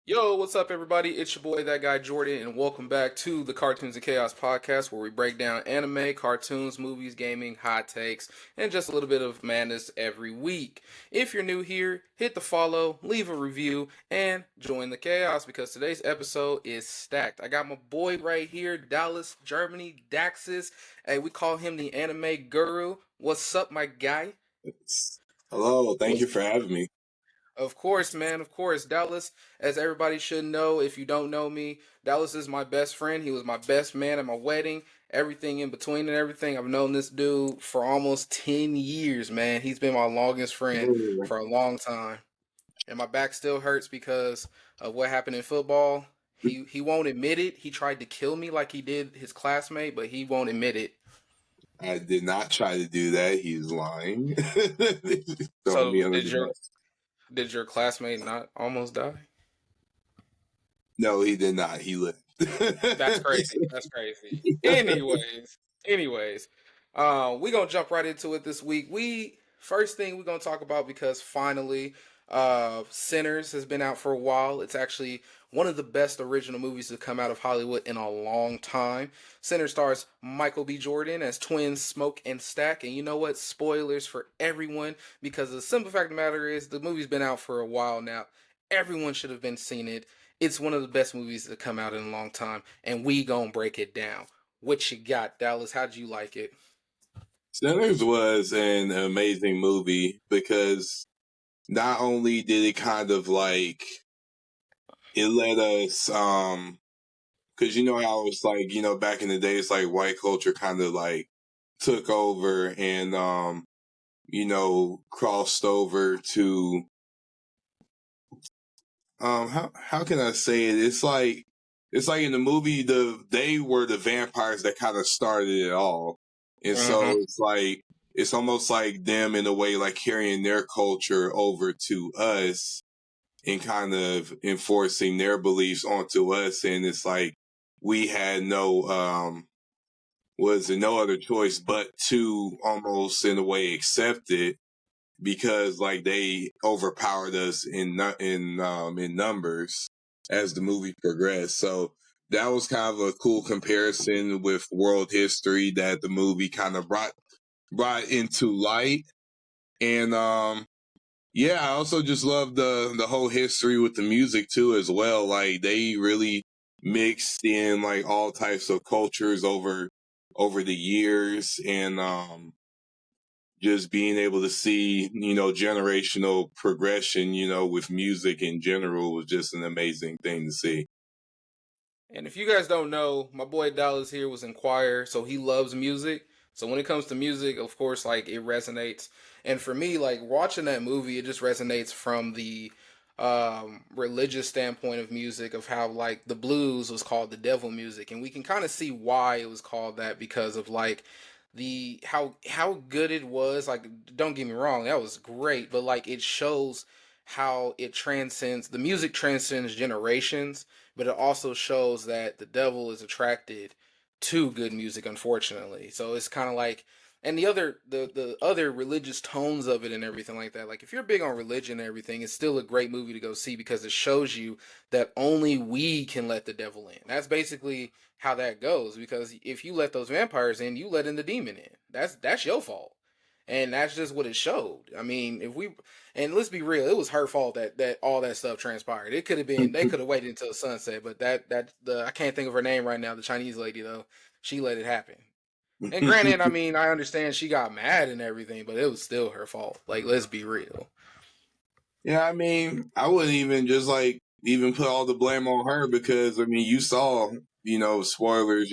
Yo, what's up, everybody? It's your boy, that guy Jordan, and welcome back to the Cartoons and Chaos podcast, where we break down anime, cartoons, movies, gaming, hot takes, and just a little bit of madness every week. If you're new here, hit the follow, leave a review, and join the chaos because today's episode is stacked. I got my boy right here, Dallas, Germany, Daxis. Hey, we call him the anime guru. What's up, my guy? Hello, thank you for having me. Of course, man. Of course. Dallas, as everybody should know, if you don't know me, Dallas is my best friend. He was my best man at my wedding. Everything in between and everything. I've known this dude for almost 10 years, man. He's been my longest friend Ooh. for a long time. And my back still hurts because of what happened in football. He won't admit it. He tried to kill me like he did his classmate, but he won't admit it. I did not try to do that. He's lying. Throwing So me under the bus. did your classmate not almost die? No, he did not. He lived. That's crazy. That's crazy. Anyways, we gonna jump right into it this week. We first thing we're gonna talk about because finally, Sinners has been out for a while. It's actually one of the best original movies to come out of Hollywood in a long time. Sinners stars Michael B. Jordan as twins Smoke and Stack, and you know what? Spoilers for everyone because the simple fact of the matter is the movie's been out for a while now. Everyone should have been seen it. It's one of the best movies to come out in a long time, and we gonna break it down. What you got, Dallas? How'd you like it? Sinners was an amazing movie because not only did it kind of like it let us because you know how it's like, back in the day it's like white culture kind of like took over and crossed over to how can I say it? It's like in the movie they were the vampires that kind of started it all. And so Mm-hmm. it's almost like them in a way like carrying their culture over to us and kind of enforcing their beliefs onto us, and it's like we had no other choice but to almost in a way accept it because like they overpowered us in numbers as the movie progressed. So that was kind of a cool comparison with world history that the movie kind of brought into light. And yeah, I also just love the whole history with the music too as well. Like they really mixed in like all types of cultures over the years, and just being able to see, generational progression, with music in general was just an amazing thing to see. And if you guys don't know, my boy Dallas here was in choir, so he loves music. So when it comes to music, of course, like it resonates. And for me, like watching that movie, it just resonates from the religious standpoint of music, of how like the blues was called the devil music, and we can kind of see why it was called that because of like the how good it was. Like, don't get me wrong, that was great, but like it shows how it transcends the music transcends generations, but it also shows that the devil is attracted to good music, unfortunately. So it's kind of like, and the other religious tones of it and everything like that. Like if you're big on religion and everything, it's still a great movie to go see because it shows you that only we can let the devil in. That's basically how that goes, because if you let those vampires in, you let in the demon in. That's your fault. And that's just what it showed. I mean, if we, and let's be real, it was her fault that all that stuff transpired. It could have been, they could have waited until sunset, but the I can't think of her name right now, the Chinese lady though, she let it happen. And granted, I mean, I understand she got mad and everything, but it was still her fault. Like, let's be real. Yeah, I mean, I wouldn't even just like even put all the blame on her because I mean, you saw, spoilers,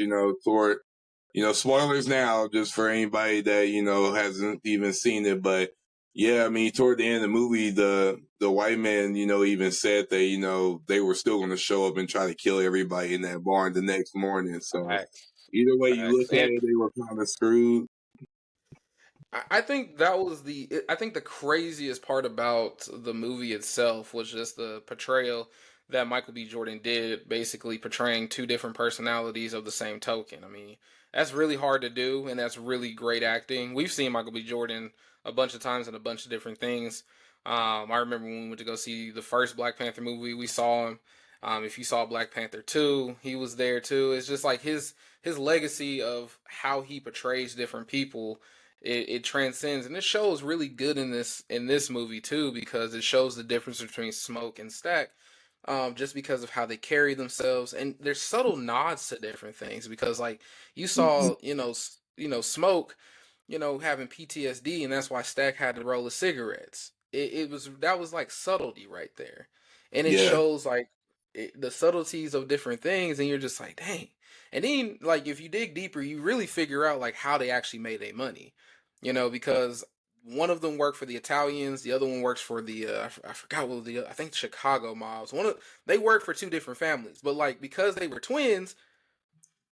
spoilers now just for anybody that, hasn't even seen it. But yeah, I mean, toward the end of the movie, the white man, even said that, they were still going to show up and try to kill everybody in that barn the next morning. So Facts, either way you facts. look at And it, they were kind of screwed. I think that was I think the craziest part about the movie itself was just the portrayal that Michael B. Jordan did, basically portraying two different personalities of the same token. I mean, that's really hard to do, and that's really great acting. We've seen Michael B. Jordan a bunch of times in a bunch of different things. I remember when we went to go see the first Black Panther movie, we saw him If you saw Black Panther 2, he was there too. It's just like his legacy of how he portrays different people. It transcends, and it shows really good in this movie too, because it shows the difference between Smoke and Stack, just because of how they carry themselves, and there's subtle nods to different things. Because like you saw, Smoke, having PTSD, and that's why Stack had to roll of cigarettes. It was that was like subtlety right there, and it Yeah. shows like the subtleties of different things, and you're just like, dang. And then like if you dig deeper, you really figure out like how they actually made their money, because one of them worked for the Italians, the other one works for the I forgot what the I think Chicago mobs. They worked for two different families, but like because they were twins,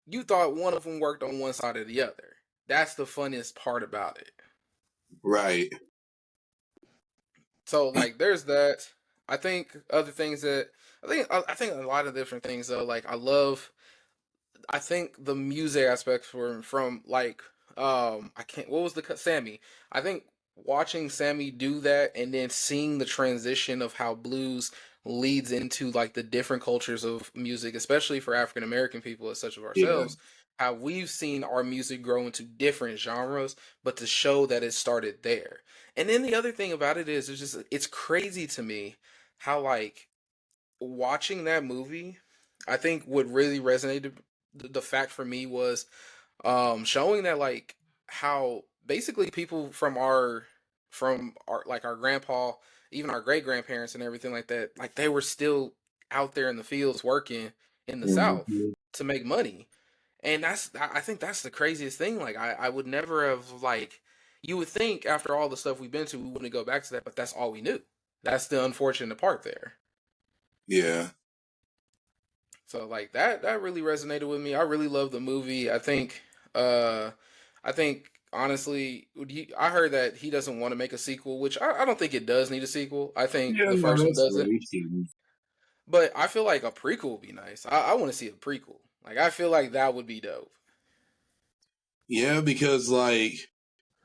you thought one of them worked on one side or the other. That's the funniest part about it. Right. So like there's that. I think other things that I think a lot of different things though. Like I think the music aspects from like I can't what was Sammy. I think watching Sammy do that and then seeing the transition of how blues leads into like the different cultures of music, especially for African American people as such of Yeah. ourselves, how we've seen our music grow into different genres, but to show that it started there. And then the other thing about it is it's crazy to me how like watching that movie, I think what really resonated the fact for me was showing that like how basically people from our like our grandpa, even our great grandparents and everything like that, like they were still out there in the fields working in the South Mhm. to make money. And I think that's the craziest thing. Like I would never have like you would think after all the stuff we've been to we wouldn't go back to that, but that's all we knew. That's the unfortunate part there. Yeah. So like that really resonated with me. I really love the movie. Uh I think honestly I heard that he doesn't want to make a sequel, which I don't think it does need a sequel. I think Yeah, the no, first one that's does it. racing. But I feel like a prequel would be nice. I want to see a prequel. Like I feel like that would be dope. Yeah, because like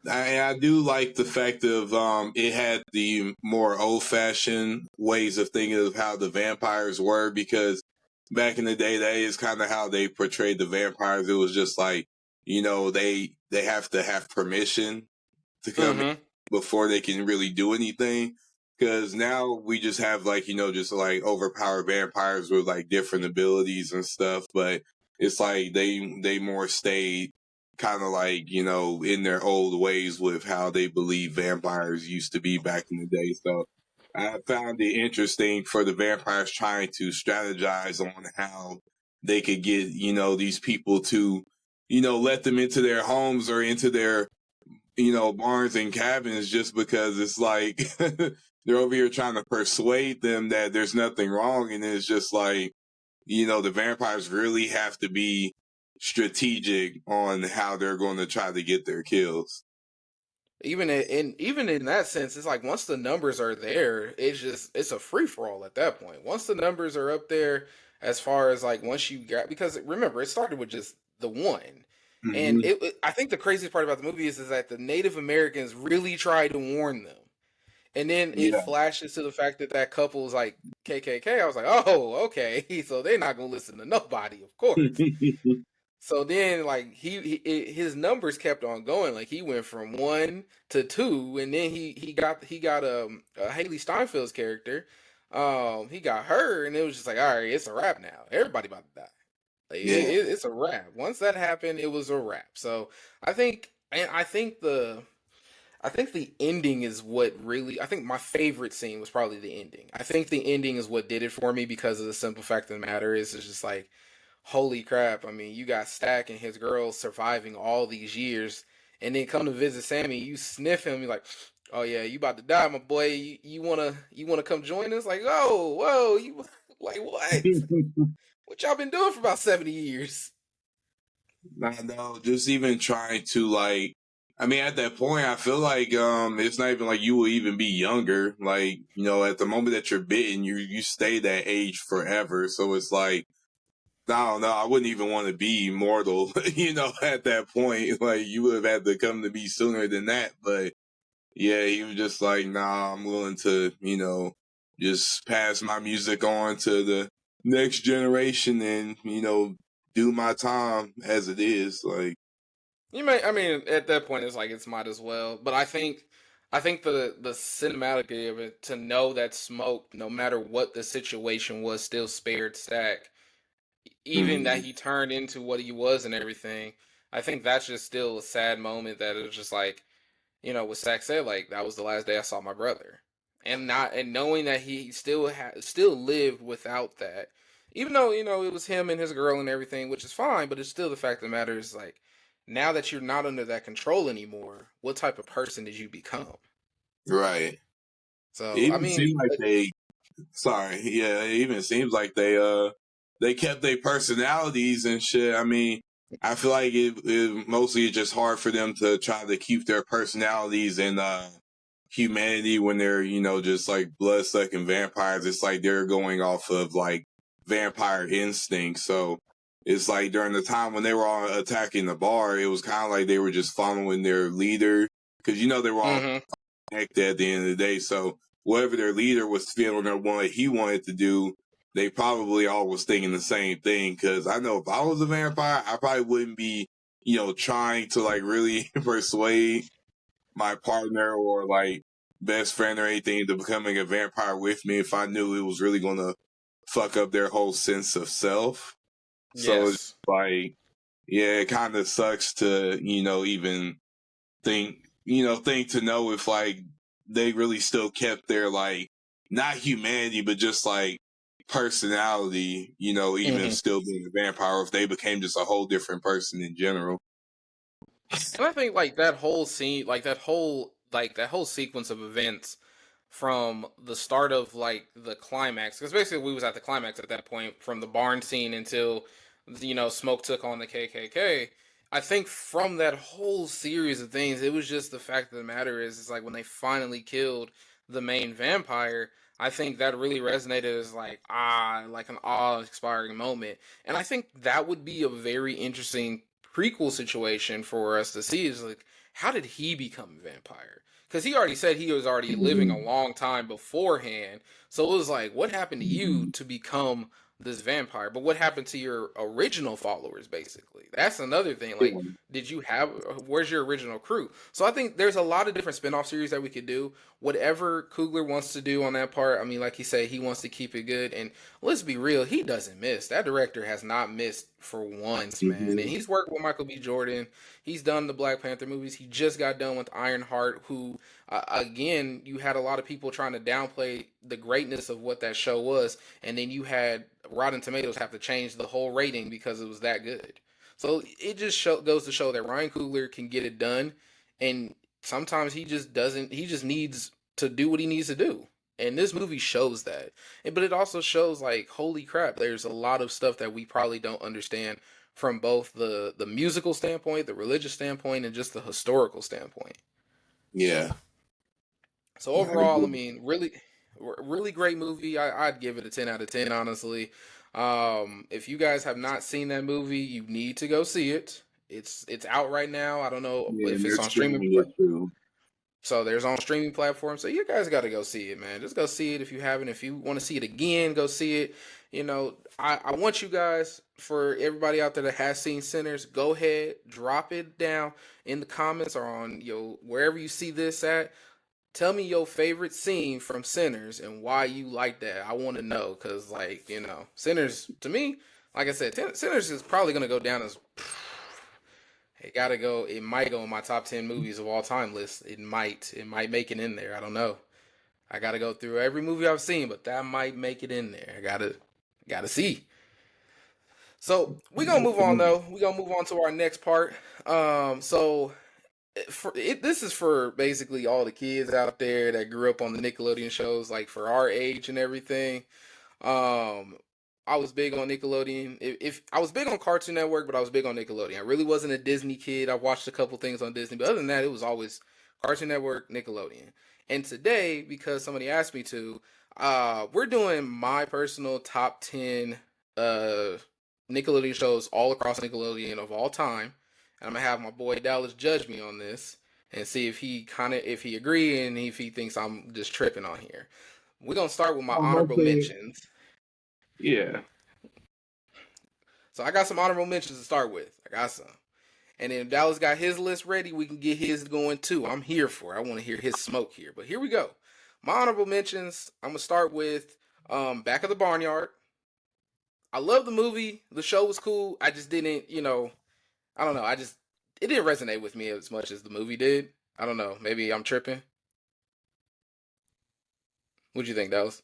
I do like the fact of it had the more old fashioned ways of thinking of how the vampires were, because back in the day that is kind of how they portrayed the vampires. It was just like, they have to have permission to come in Mm-hmm. before they can really do anything. Because now we just have like, just like overpowered vampires with like different abilities and stuff. But it's like they more stayed kind of like, in their old ways with how they believe vampires used to be back in the day. So I found it interesting for the vampires trying to strategize on how they could get, these people to, let them into their homes or into their, barns and cabins, just because it's like they're over here trying to persuade them that there's nothing wrong. And it's just like, the vampires really have to be strategic on how they're going to try to get their kills. Even in that sense, it's like once the numbers are there, it's a free for all at that point. Once the numbers are up there, as far as like once you got because remember it started with just the one, and Hmm. I think the craziest part about the movie is that the Native Americans really tried to warn them, and then it Yeah. flashes to the fact that that couple is like KKK. I was like, oh, okay, so they're not gonna listen to nobody, of course. So then, like his numbers kept on going. Like he went from one to two, and then he got Haley Steinfeld's character. He got her, and it was just like, all right, it's a wrap now. Everybody about to die. Like Yeah. it's a wrap. Once that happened, it was a wrap. So I think the ending is what really. I think my favorite scene was probably the ending. I think the ending is what did it for me because of the simple fact of the matter is it's just like holy crap. I mean, you got Stack and his girl surviving all these years, and then come to visit Sammy, you sniff him, you're like, oh yeah, you about to die, my boy. You wanna come join us? Like, oh, whoa, you like what? What y'all been doing for about 70 years? I know, just even trying to like, I mean, at that point, I feel like it's not even like you will even be younger. Like, at the moment that you're bitten, you stay that age forever. So it's like, I don't know, I wouldn't even want to be immortal, at that point. Like, you would have had to come to me sooner than that. But yeah, he was just like, nah, I'm willing to, just pass my music on to next generation and do my time as it is. Like, You may, I mean, at that point, it's like it's might as well. But I think the cinematic of it to know that Smoke, no matter what the situation was, still spared Stack, even that mm, he turned into what he was and everything. I think that's just still a sad moment that it was just like, what Stack said, like that was the last day I saw my brother, and not and knowing that he still lived without that, even though it was him and his girl and everything, which is fine, but it's still the fact of the matter is like now that you're not under that control anymore, what type of person did you become? right. It So I even mean, seemed like they sorry, yeah, it even seems like they kept their personalities and shit. I mean, I feel like it mostly is just hard for them to try to keep their personalities and humanity when they're, just like blood sucking vampires. It's like they're going off of like vampire instinct. So it's like during the time when they were all attacking the bar, it was kind of like they were just following their leader because they were all hmm connected at the end of the day. So whatever their leader was feeling or what he wanted to do, they probably all was thinking the same thing. Because I know if I was a vampire, I probably wouldn't be, trying to like really persuade my partner or like best friend or anything to becoming a vampire with me if I knew it was really going to fuck up their whole sense of self. So it's yes, like, yeah, it kind of sucks to, even think, think to know if like they really still kept their like, not humanity, but just like personality, even hmm still being a vampire, if they became just a whole different person in general. and I think like that whole scene, like that whole sequence of events from the start of like the climax, because basically we was at the climax at that point from the barn scene until Smoke took on the KKK. I think from that whole series of things, it was just the fact of the matter is, it's like when they finally killed the main vampire. I think that really resonated as like an awe-inspiring moment, and I think that would be a very interesting prequel situation for us to see. Is like, how did he become a vampire? Because he already said he was already living a Mhm. long time beforehand. So it was like, what happened to you Mhm. to become this vampire? But what happened to your original followers, basically? That's another thing. Like, did you have, where's your original crew? So I think there's a lot of different spin-off series that we could do. Whatever Coogler wants to do on that part, I mean, like he said, he wants to keep it good. And let's be real, he doesn't miss. That director has not missed for once, man. And Mhm. he's worked with Michael B. Jordan. He's done the Black Panther movies. He just got done with Ironheart, who again, you had a lot of people trying to downplay the greatness of what that show was, and then you had Rotten Tomatoes have to change the whole rating because it was that good. So it just goes to show that Ryan Coogler can get it done, and sometimes he just doesn't. He just needs to do what he needs to do, and this movie shows that. But it also shows like, holy crap, there's a lot of stuff that we probably don't understand from both the musical standpoint, the religious standpoint, and just the historical standpoint. Yeah, So I overall, I agree. mean, really great movie. I'd give it a 10 out of 10, honestly. If you guys have not seen that movie, you need to go see it. It's out right now. I don't know Yeah, if and it's they're on streaming. streaming it too. So there's on streaming platforms. So you guys got to go see it, man. Just go see it if you haven't. If you want to see it again, go see it. I want you guys, for everybody out there that has seen Sinners, go ahead, drop it down in the comments or on wherever you see this at. Tell me your favorite scene from Sinners and why you like that. I want to know because, like, Sinners to me, like I said, Sinners is probably gonna go down as it gotta go. It might go in my top 10 movies of all time list. It might make it in there. I don't know. I gotta go through every movie I've seen, but that might make it in there. I gotta see. So we gonna move on though. We gonna move on to our next part. So this is for basically all the kids out there that grew up on the Nickelodeon shows, like for our age and everything. Um, I was big on Nickelodeon. If I was big on Cartoon Network, but I was big on Nickelodeon. I really wasn't a Disney kid. I watched a couple things on Disney, but other than that, it was always Cartoon Network, Nickelodeon. And today, because somebody asked me to, we're doing my personal top 10 uh Nickelodeon shows all across Nickelodeon of all time. And I'm gonna have my boy Dallas judge me on this and see if he agree and if he thinks I'm just tripping on here. We're gonna start with my My honorable thing, mentions. yeah. So I got some honorable mentions to start with. I got some. And then if Dallas got his list ready, we can get his going too. I'm here for it. I want to hear his smoke here. But here we go. My honorable mentions, I'm going to start with Back of the Barnyard. I love the movie. The show was cool. I just didn't, I don't know. It didn't resonate with me as much as the movie did. I don't know. Maybe I'm tripping. What'd you think, Dallas?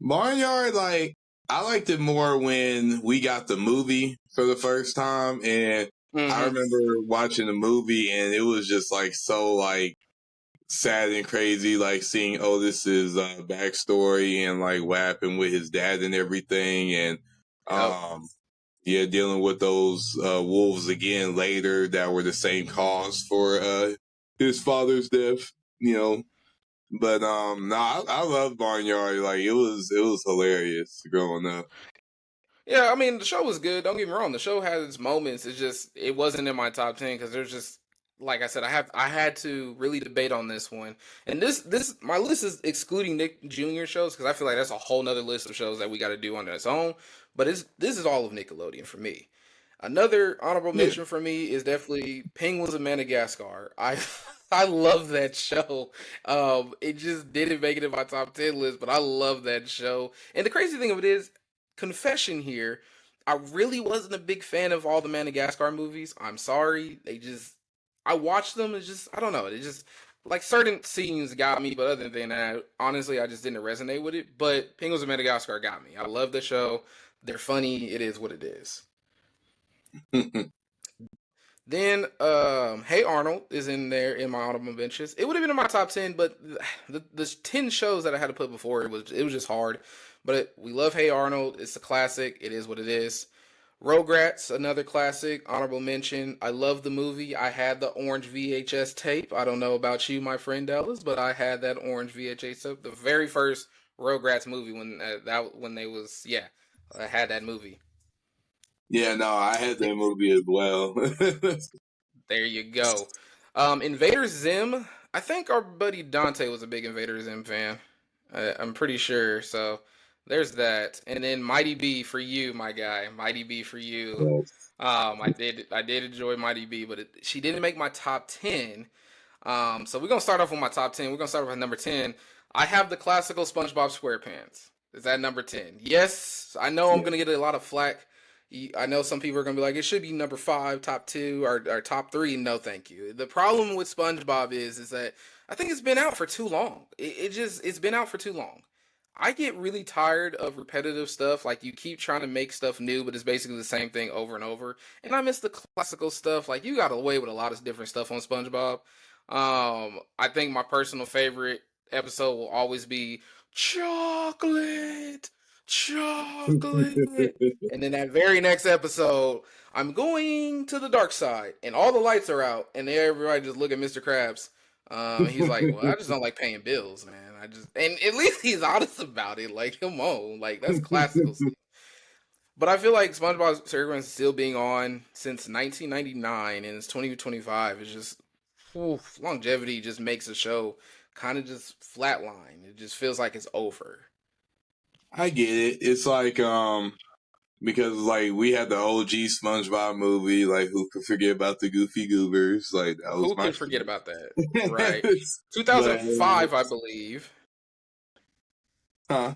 Barnyard, like, I liked it more when we got the movie for the first time, and I Mm-hmm. remember watching the movie, and it was just like so like sad and crazy, like seeing Otis's backstory and like what happened with his dad and everything, and Yep. um, yeah, dealing with those wolves again later that were the same cause for his father's death, you know. But no, I love Barnyard. Like it was hilarious growing up. Yeah, I mean the show was good. Don't get me wrong. The show had its moments. It wasn't in my top 10 because there's just like I said, I had to really debate on this one. And this my list is excluding Nick Jr. shows because I feel like that's a whole nother list of shows that we got to do on its own. But this is all of Nickelodeon for me. Another honorable Yeah. mention for me is definitely Penguins of Madagascar. I I love that show. It just didn't make it in my top 10 list, but I love that show. And the crazy thing of it is, confession here, I really wasn't a big fan of all the Madagascar movies. I'm sorry. I watched them. It's just, I don't know. It just, like certain scenes got me, but other than that, honestly, I just didn't resonate with it. But Penguins of Madagascar got me. I love the show. They're funny. It is what it is. Then, Hey Arnold is in there in my honorable mentions. It would have been in my top 10, but the 10 shows that I had to put before it was just hard. But we love Hey Arnold. It's a classic. It is what it is. Rugrats, another classic, honorable mention. I love the movie. I had the orange VHS tape. I don't know about you, my friend Dallas, but I had that orange VHS tape. The very first Rugrats movie when they was I had that movie. Yeah, no, I had that movie as well. There you go. Invader Zim. I think our buddy Dante was a big Invader Zim fan. I'm pretty sure. So there's that. And then Mighty B for you, my guy. Mighty B for you. Yes. I did enjoy Mighty B, but she didn't make my top 10. So we're gonna start off with my top 10. We're gonna start off with number 10. I have the classical SpongeBob SquarePants. Is that number 10? Yes, I know I'm Yeah. gonna get a lot of flack. I know some people are gonna be like, it should be number 5, top 2, or top 3. No, thank you. The problem with SpongeBob is that I think it's been out for too long. It's been out for too long. I get really tired of repetitive stuff. Like you keep trying to make stuff new, but it's basically the same thing over and over. And I miss the classical stuff. Like you got away with a lot of different stuff on SpongeBob. I think my personal favorite episode will always be chocolate, chocolate. And then that very next episode, I'm going to the dark side, and all the lights are out, and everybody just look at Mr. Krabs. He's like, "Well, I just don't like paying bills, man. And at least he's honest about it. Like, come on, like that's classical stuff." But I feel like SpongeBob SquarePants is still being on since 1999, and it's 2025. It's just longevity just makes a show kind of just flatline. It just feels like it's over. I get it. It's like because like we had the OG SpongeBob movie, like who could forget about the Goofy Goobers? Like that was Who my could forget about that? Right. shit. But 2005, I believe. huh?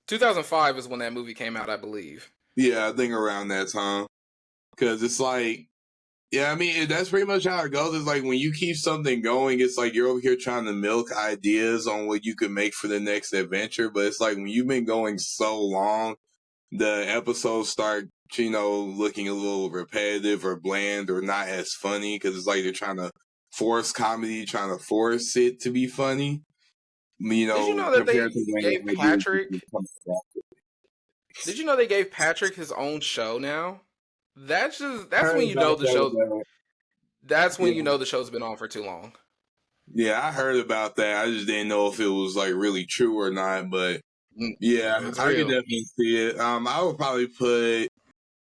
2005 is when that movie came out, I believe. Yeah, I think around that time. Because it's like, yeah, I mean, that's pretty much how it goes. It's like when you keep something going, it's like you're over here trying to milk ideas on what you could make for the next adventure. But it's like when you've been going so long, the episodes start, looking a little repetitive or bland or not as funny because it's like they're trying to force comedy, trying to force it to be funny, Did you know that compared they to when gave ideas Patrick? come back. Did you know they gave Patrick his own show now? That's Heard when you about know the that. show. That's when you Yeah. know the show's been on for too long. Yeah, I heard about that. I just didn't know if it was like really true or not. But yeah, It's I could real. definitely see it. I would probably put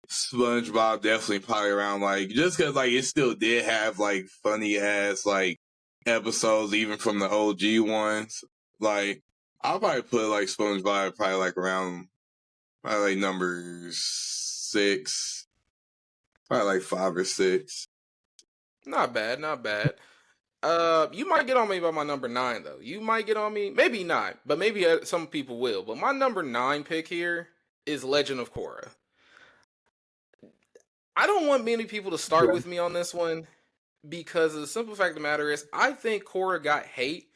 SpongeBob definitely probably around like just because like it still did have like funny ass like episodes even from the OG ones. Like I'll probably put like SpongeBob probably like around Probably like number 6. Probably like 5 or 6. Not bad, not bad. You might get on me by my number 9 though. You might get on me, maybe not, but maybe some people will. But my number 9 pick here is Legend of Korra. I don't want many people to start Okay. with me on this one because the simple fact of the matter is, I think Korra got hate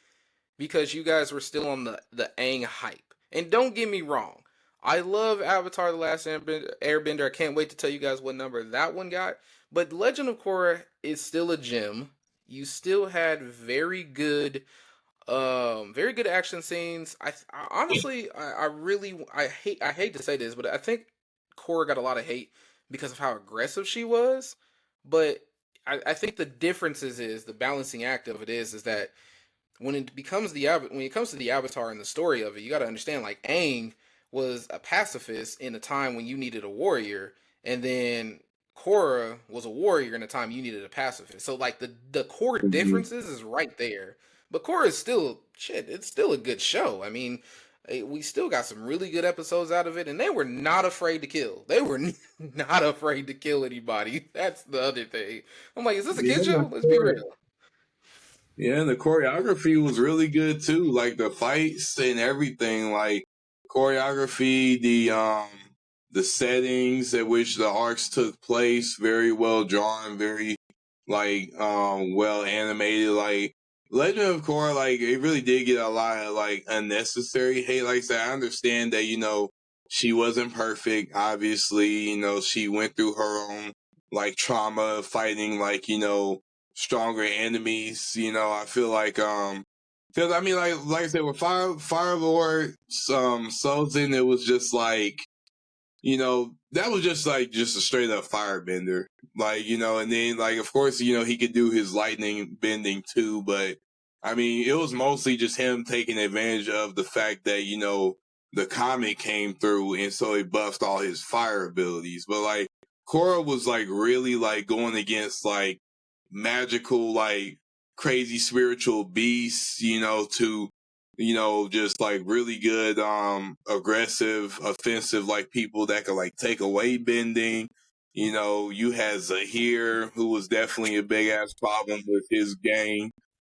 because you guys were still on the Aang hype. And don't get me wrong, I love Avatar: The Last Airbender. I can't wait to tell you guys what number that one got. But Legend of Korra is still a gem. You still had very good action scenes. I honestly, I really, I hate to say this, but I think Korra got a lot of hate because of how aggressive she was. But I think the differences is the balancing act of it is that when it comes to the Avatar and the story of it, you got to understand like Aang was a pacifist in a time when you needed a warrior, and then Korra was a warrior in a time you needed a pacifist. So like the core Mhm. differences is right there. But Korra is still shit. It's still a good show. I mean, we still got some really good episodes out of it, and they were not afraid to kill. They were not afraid to kill anybody. That's the other thing. I'm like, is this a kid Yeah, show? Let's be real. yeah, the choreography was really good too. Like the fights and everything. Like choreography, the settings at which the arcs took place, very well drawn, very like well animated. Like Legend of Korra, like it really did get a lot of like unnecessary hate. Like I said, I understand that she wasn't perfect. Obviously, she went through her own like trauma fighting like stronger enemies. I feel like because I mean like I said with Fire Lord Sultan, it was just like that was just a straight up firebender. Like, and then like of course, he could do his lightning bending too, but I mean it was mostly just him taking advantage of the fact that, the comet came through and so he buffed all his fire abilities. But like Korra was like really like going against like magical, like crazy spiritual beasts, to just like really good, aggressive, offensive, like people that could like take away bending. You had Zahir, who was definitely a big ass problem with his gang,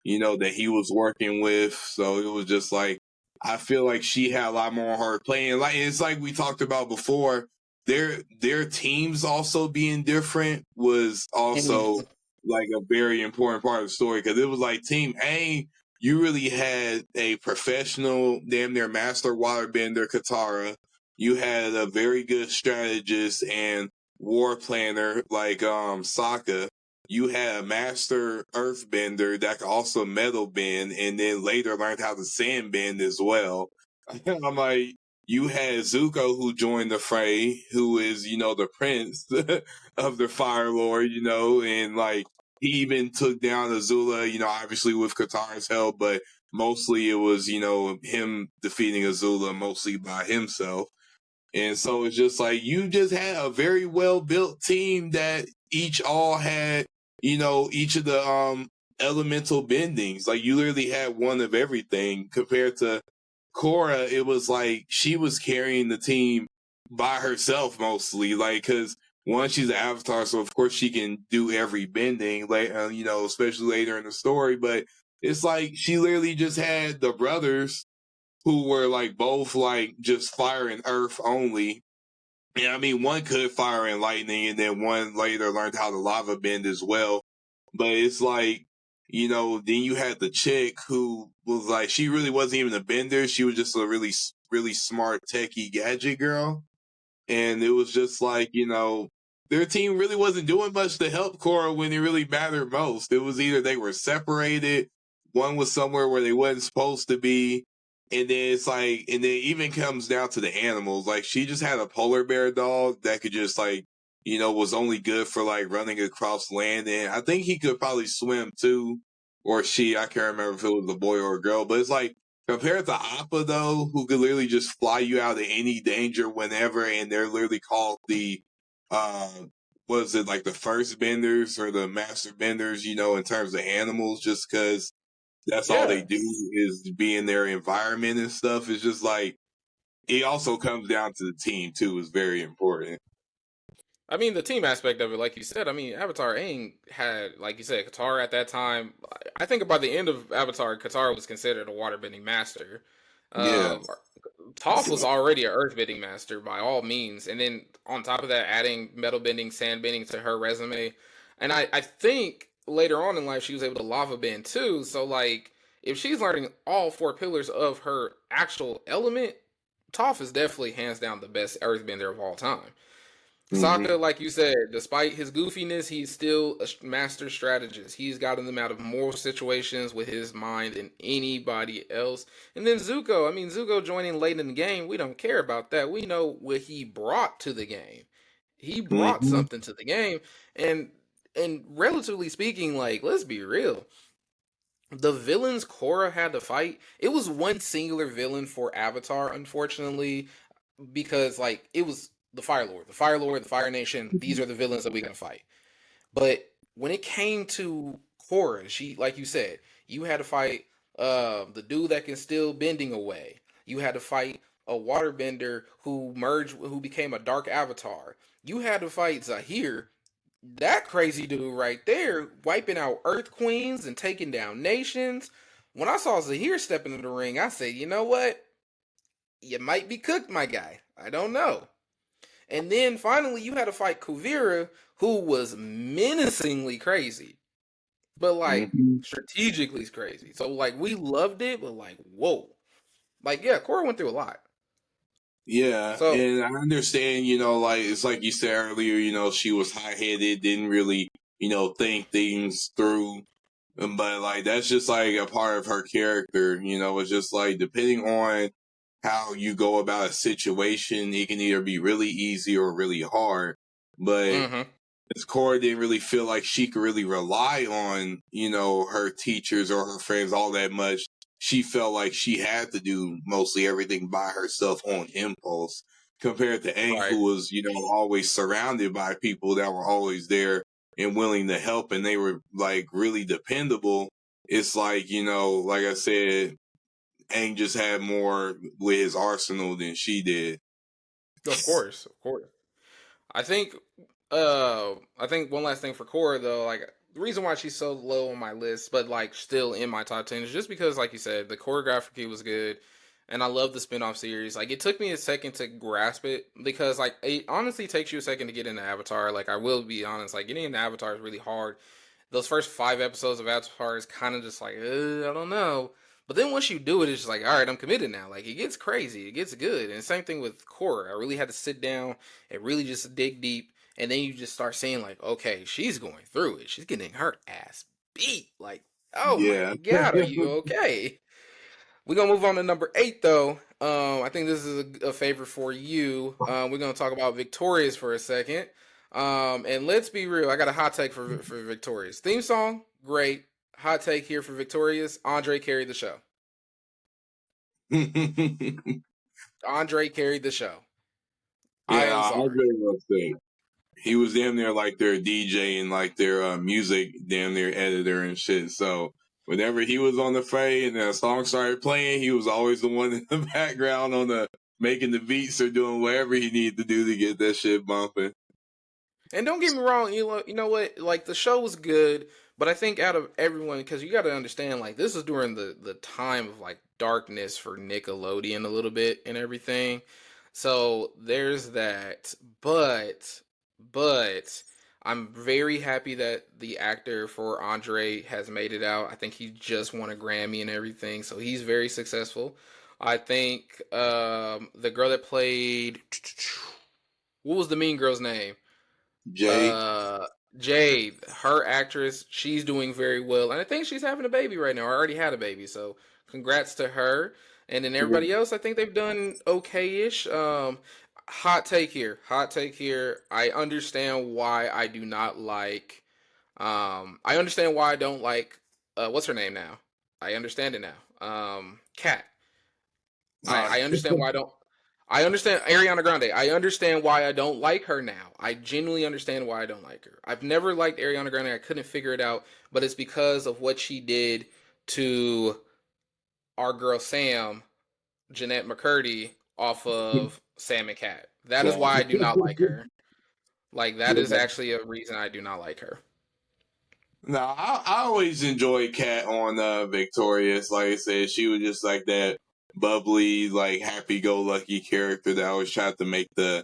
that he was working with. So it was just like, I feel like she had a lot more on her playing. Like, it's like we talked about before, their teams also being different was also like a very important part of the story. Cause it was like Team A, you really had a professional, damn near master waterbender, Katara. You had a very good strategist and war planner like Sokka. You had a master earthbender that could also metal bend, and then later learned how to sand bend as well. I'm like, you had Zuko who joined the fray, who is the prince of the Fire Lord, and like he even took down Azula, obviously with Katara's help, but mostly it was, him defeating Azula mostly by himself. And so it's just like you just had a very well built team that each all had, each of the elemental bendings. Like you literally had one of everything compared to Kora. It was like she was carrying the team by herself mostly, like because one, she's an avatar, so of course she can do every bending, like especially later in the story. But it's like she literally just had the brothers who were like both like just fire and earth only. And I mean, one could fire and lightning, and then one later learned how to lava bend as well. But it's like, then you had the chick who was like, she really wasn't even a bender. She was just a really, really smart techie gadget girl. And it was just like, their team really wasn't doing much to help Korra when it really mattered most. It was either they were separated, one was somewhere where they wasn't supposed to be, and then it's like, and then it even comes down to the animals. Like she just had a polar bear dog that could just like, was only good for like running across land, and I think he could probably swim too, or she. I can't remember if it was a boy or a girl, but it's like compared to Appa though, who could literally just fly you out of any danger whenever, and they're literally called the uh was it like the first benders or the master benders, in terms of animals, just because that's all they Yeah. do is be in their environment and stuff. It's just like it also comes down to the team too. Is very important. I mean, the team aspect of it, like you said, I mean, Avatar Aang had, like you said, Katara at that time. I think by the end of Avatar, Katara was considered a waterbending master. Yeah. Uh, Toph was already an earthbending master by all means, and then on top of that, adding metal bending, sand bending to her resume, and I think later on in life she was able to lava bend too. So like, if she's learning all four pillars of her actual element, Toph is definitely hands down the best earthbender of all time. Hmm. Sokka, like you said, despite his goofiness, he's still a master strategist. He's gotten them out of more situations with his mind than anybody else. And then Zuko, I mean, Zuko joining late in the game, we don't care about that. We know what he brought to the game. He brought Hmm. something to the game, and relatively speaking, like let's be real, the villains Korra had to fight, it was one singular villain for Avatar, unfortunately, because like it was the Fire Lord, the Fire Nation. These are the villains that we gotta fight. But when it came to Korra, she, like you said, you had to fight the dude that can steal bending away. You had to fight a waterbender who became a dark avatar. You had to fight Zahir, that crazy dude right there, wiping out Earth Queens and taking down nations. When I saw Zahir step into the ring, I said, you know what? You might be cooked, my guy. I don't know. And then finally, you had to fight Kuvira, who was menacingly crazy, but like Hmm. strategically crazy. So like we loved it, but like whoa, like yeah, Korra went through a lot. Yeah, So and I understand. Like it's like you said earlier. She was high headed, didn't really think things through. But like that's just like a part of her character. It's just like depending on how you go about a situation, it can either be really easy or really hard. But mm-hmm. Miss Cora didn't really feel like she could really rely on, her teachers or her friends all that much. She felt like she had to do mostly everything by herself on impulse compared to Aang, Right. who was, always surrounded by people that were always there and willing to help, and they were like really dependable. It's like, like I said, Aang just had more with his arsenal than she did. Of course, of course. I think I think one last thing for Cora though, like the reason why she's so low on my list, but like still in my top 10 is just because like you said, the choreography was good and I love the spin-off series. Like it took me a second to grasp it because like it honestly takes you a second to get into Avatar. Like I will be honest, like getting into Avatar is really hard. Those first 5 episodes of Avatar is kind of just like, I don't know. But then once you do it, it's just like, all right, I'm committed now. Like it gets crazy, it gets good. And same thing with Korra. I really had to sit down and really just dig deep. And then you just start saying like, okay, she's going through it. She's getting her ass beat. Like, oh my Yeah. god, are you okay? We're gonna move on to number 8 though. I think this is a favorite for you. We're gonna talk about Victorious for a second. And let's be real. I got a hot take for Victorious theme song. Great hot take here for Victorious. Andre carried the show. Andre carried the show. I Yeah, am I sorry. agree with that. He was damn near like their DJ and like their music damn near editor and shit. So whenever he was on the fray and a song started playing, he was always the one in the background on the making the beats or doing whatever he needed to do to get that shit bumping. And don't get me wrong, you know what? Like the show was good, but I think out of everyone, because you got to understand, like this was during the time of like darkness for Nickelodeon a little bit and everything. So there's that. But I'm very happy that the actor for Andre has made it out. I think he just won a Grammy and everything, so he's very successful. I think the girl that played what was the mean girl's name? Jade. Uh, Jade, her actress, she's doing very well, and I think she's having a baby right now. Or already had a baby, so congrats to her. And then everybody else, I think they've done okay-ish. Hot take here. Hot take here. I understand why I do not like. I understand why I don't like. What's her name now? I understand it now. Cat. Uh, I understand why I don't. I understand Ariana Grande. I understand why I don't like her now. I genuinely understand why I don't like her. I've never liked Ariana Grande. I couldn't figure it out, but it's because of what she did to our girl Sam, Jeanette McCurdy, off of Sam and Cat. That is why I do not like her. Like that is Yeah. actually a reason I do not like her. No, I always enjoyed Kat on Victorious. Like I said, she was just like that bubbly, like happy go lucky character that always tried to make the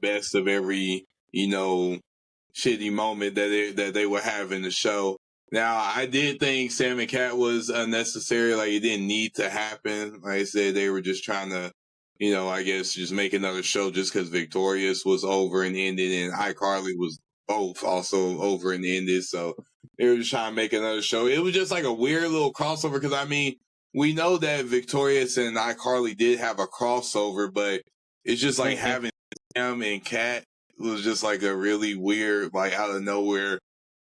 best of every, shitty moment that they would have in the show. Now I did think Sam and Cat was unnecessary, like it didn't need to happen. Like I said, they were just trying to, I guess just make another show just because Victorious was over and ended and iCarly was both also over and ended. So they were just trying to make another show. It was just like a weird little crossover because I mean, we know that Victorious and iCarly did have a crossover, but it's just like Mm-hmm. having Sam and Cat was just like a really weird, like out of nowhere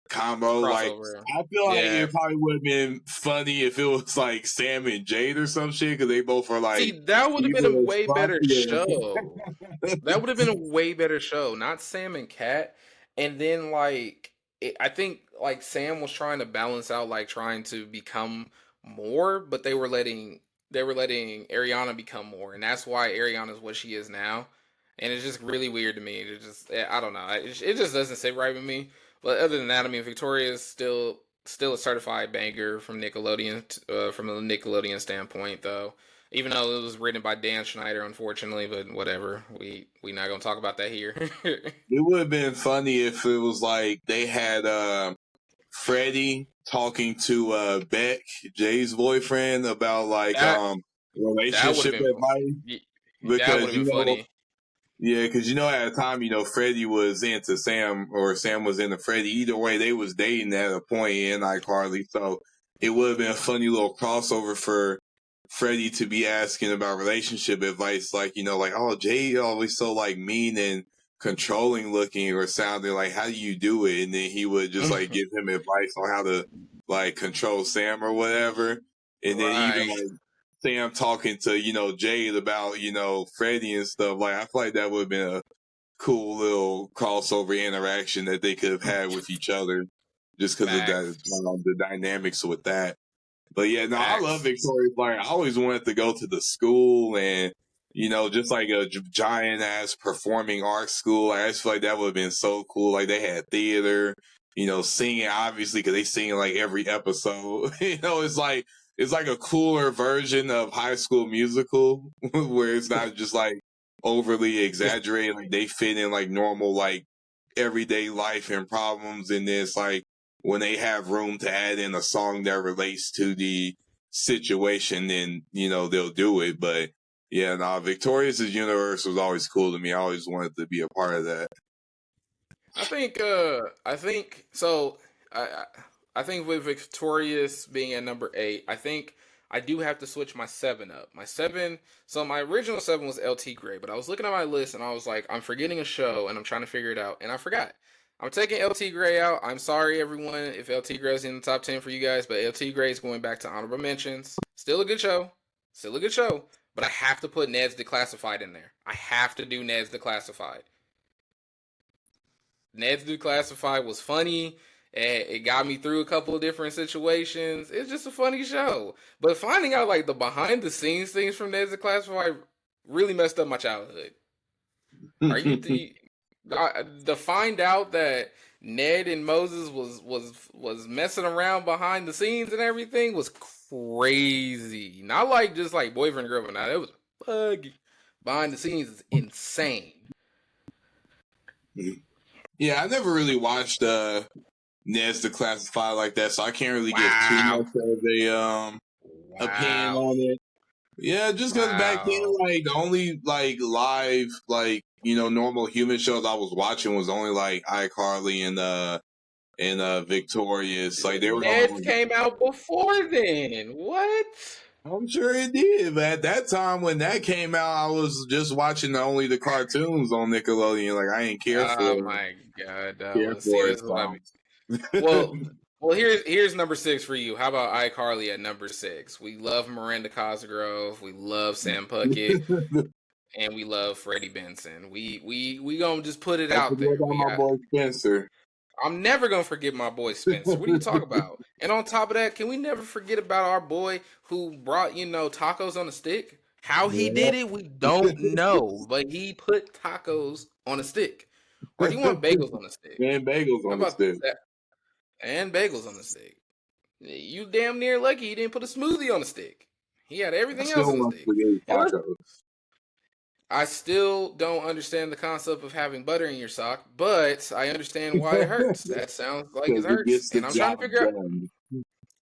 combo. Like Crossover. I feel like Yeah. it probably would have been funny if it was like Sam and Jade or some shit because they both are like See, that would have been a evil as way fuck. better Yeah. show. That would have been a way better show, not Sam and Cat. And then I think like Sam was trying to balance out like trying to become more, but they were letting Ariana become more, and that's why Ariana is what she is now. And it's just really weird to me. I don't know. It just doesn't sit right with me. But other than that, I mean, Victoria is still a certified banger from Nickelodeon from a Nickelodeon standpoint, though. Even though it was written by Dan Schneider, unfortunately, but whatever. We not gonna talk about that here. It would have been funny if it was like they had Freddie talking to Beck, Jay's boyfriend, about like that that would have relationship been advice that would because have been funny. yeah, because at the time, Freddie was into Sam or Sam was into Freddie. Either way, they was dating at a point in iCarly, so it would have been a funny little crossover for Freddie to be asking about relationship advice, like like oh Jay always so like mean and controlling looking or sounding like how do you do it, and then he would just like give him advice on how to like control Sam or whatever, and then even Right. like Sam talking to, Jade about, Freddie and stuff. Like, I feel like that would have been a cool little crossover interaction that they could have had with each other just because of that, Facts. the dynamics with that. But yeah, no, I love Facts. Victoria's. Like, I always wanted to go to the school and, just like a giant ass performing arts school. Like, I just feel like that would have been so cool. Like, they had theater, singing, obviously, because they sing like every episode. It's like a cooler version of High School Musical where it's not just like overly exaggerated. Like, they fit in like normal, like everyday life and problems. And then it's like, when they have room to add in a song that relates to the situation, then, they'll do it. But yeah, no, Victorious' universe was always cool to me. I always wanted to be a part of that. I think so. I I I think with Victorious being at number 8, I think I do have to switch my 7 up. My 7, so my original 7 was LT Gray, but I was looking at my list and I was like, I'm forgetting a show and I'm trying to figure it out, and I forgot. I'm taking LT Gray out. I'm sorry, everyone, if LT Gray is in the top 10 for you guys, but LT Gray is going back to honorable mentions. Still a good show. Still a good show. But I have to put Ned's Declassified in there. I have to do Ned's Declassified. Ned's Declassified was funny. It got me through a couple of different situations. It's just a funny show. But finding out like the behind the scenes things from Ned's Declassified really messed up my childhood. Are you to find out that Ned and Moses was messing around behind the scenes and everything was crazy. Not like just like boyfriend girlfriend. Now it was buggy. Behind the scenes is insane. Yeah, I never really watched Ned's Declassified like that, so I can't really give too Wow. much of a opinion Wow. on it. Yeah, just because back then, Wow. like the only like live, like normal human shows I was watching was only like iCarly and Victorious. Like they were the only Ned ones. came out before then. What? I'm sure it did, but at that time when that came out, I was just watching only the cartoons on Nickelodeon. Like I ain't Oh my God, care Dallas. See, for it. this is what I So. mean. Well, well, here's number 6 for you. How about iCarly at number 6? We love Miranda Cosgrove. We love Sam Puckett, and we love Freddie Benson. We gonna just put it Don't out forget there. about my boy Spencer. I'm never gonna forget my boy Spencer. What are you talking about? And on top of that, can we never forget about our boy who brought tacos on a stick? How he did it, we don't know, but he put tacos on a stick. Or do you want bagels on a stick? And bagels How on the about stick. that? And bagels on the stick. You damn near lucky he didn't put a smoothie on the stick. He had I everything else still on the want stick. spaghetti And listen, tacos. I still don't understand the concept of having butter in your sock, but I understand why it hurts. That sounds like it Because it hurts. gets the And I'm trying to job figure out done.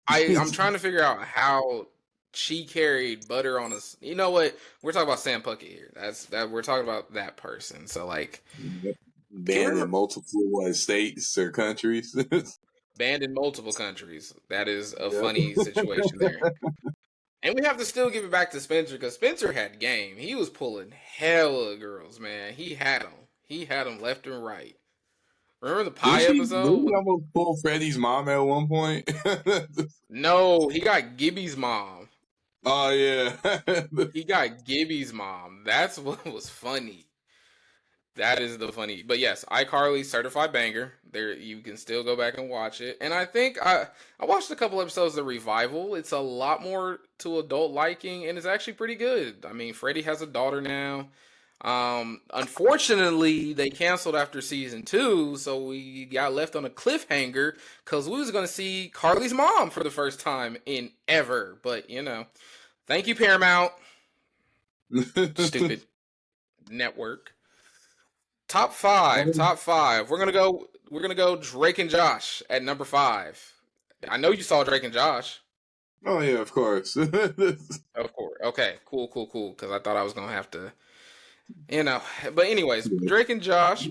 I'm trying to figure out how she carried butter on us. You know what? We're talking about Sam Puckett here. That we're talking about that person. So like, do you Banned in remember multiple states or countries. banned in multiple countries? That is a Yep. funny situation there. And we have to still give it back to Spencer because Spencer had game. He was pulling hella girls, man. He had them. He had them left and right. Remember the Did pie she episode? did he almost pull Freddie's mom at one point? No, he got Gibby's mom. Oh yeah. He got Gibby's mom. That's what was funny. That is the funny. But yes, iCarly certified banger. There you can still go back and watch it. And I think I watched a couple episodes of the revival. It's a lot more to adult liking and it's actually pretty good. I mean, Freddie has a daughter now. Unfortunately, they canceled after season 2, so we got left on a cliffhanger cuz we was going to see Carly's mom for the first time in ever. But, thank you Paramount. Stupid network. Top five, top five. We're gonna go Drake and Josh at number 5. I know you saw Drake and Josh. Oh yeah, of course. Of course. Okay, cool, cool, cool. Because I thought I was gonna have to, you know. But anyways, Drake and Josh,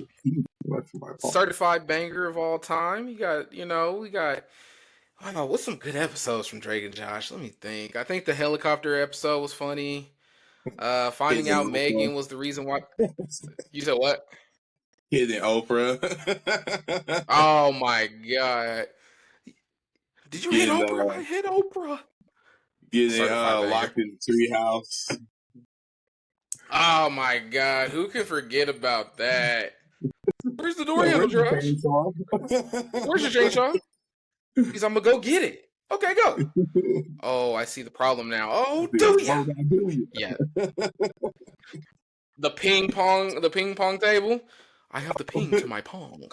That's my fault. certified banger of all time. We got. I don't know what's some good episodes from Drake and Josh. Let me think. I think the helicopter episode was funny. Finding Hitting out Oprah. Megan was the reason why. You said what? Hitting Oprah. Oh my god. Did you hit getting Oprah? I hit Oprah. getting Certified banger. locked in the treehouse. Oh my god, who can forget about that? Where's the door Hey, handle, where's the Josh? Where's your chainsaw? He's I'm gonna go get it. Okay, go. Oh, I see the problem now. Oh, do ya? Yeah. The ping pong table. I have the ping to my pong.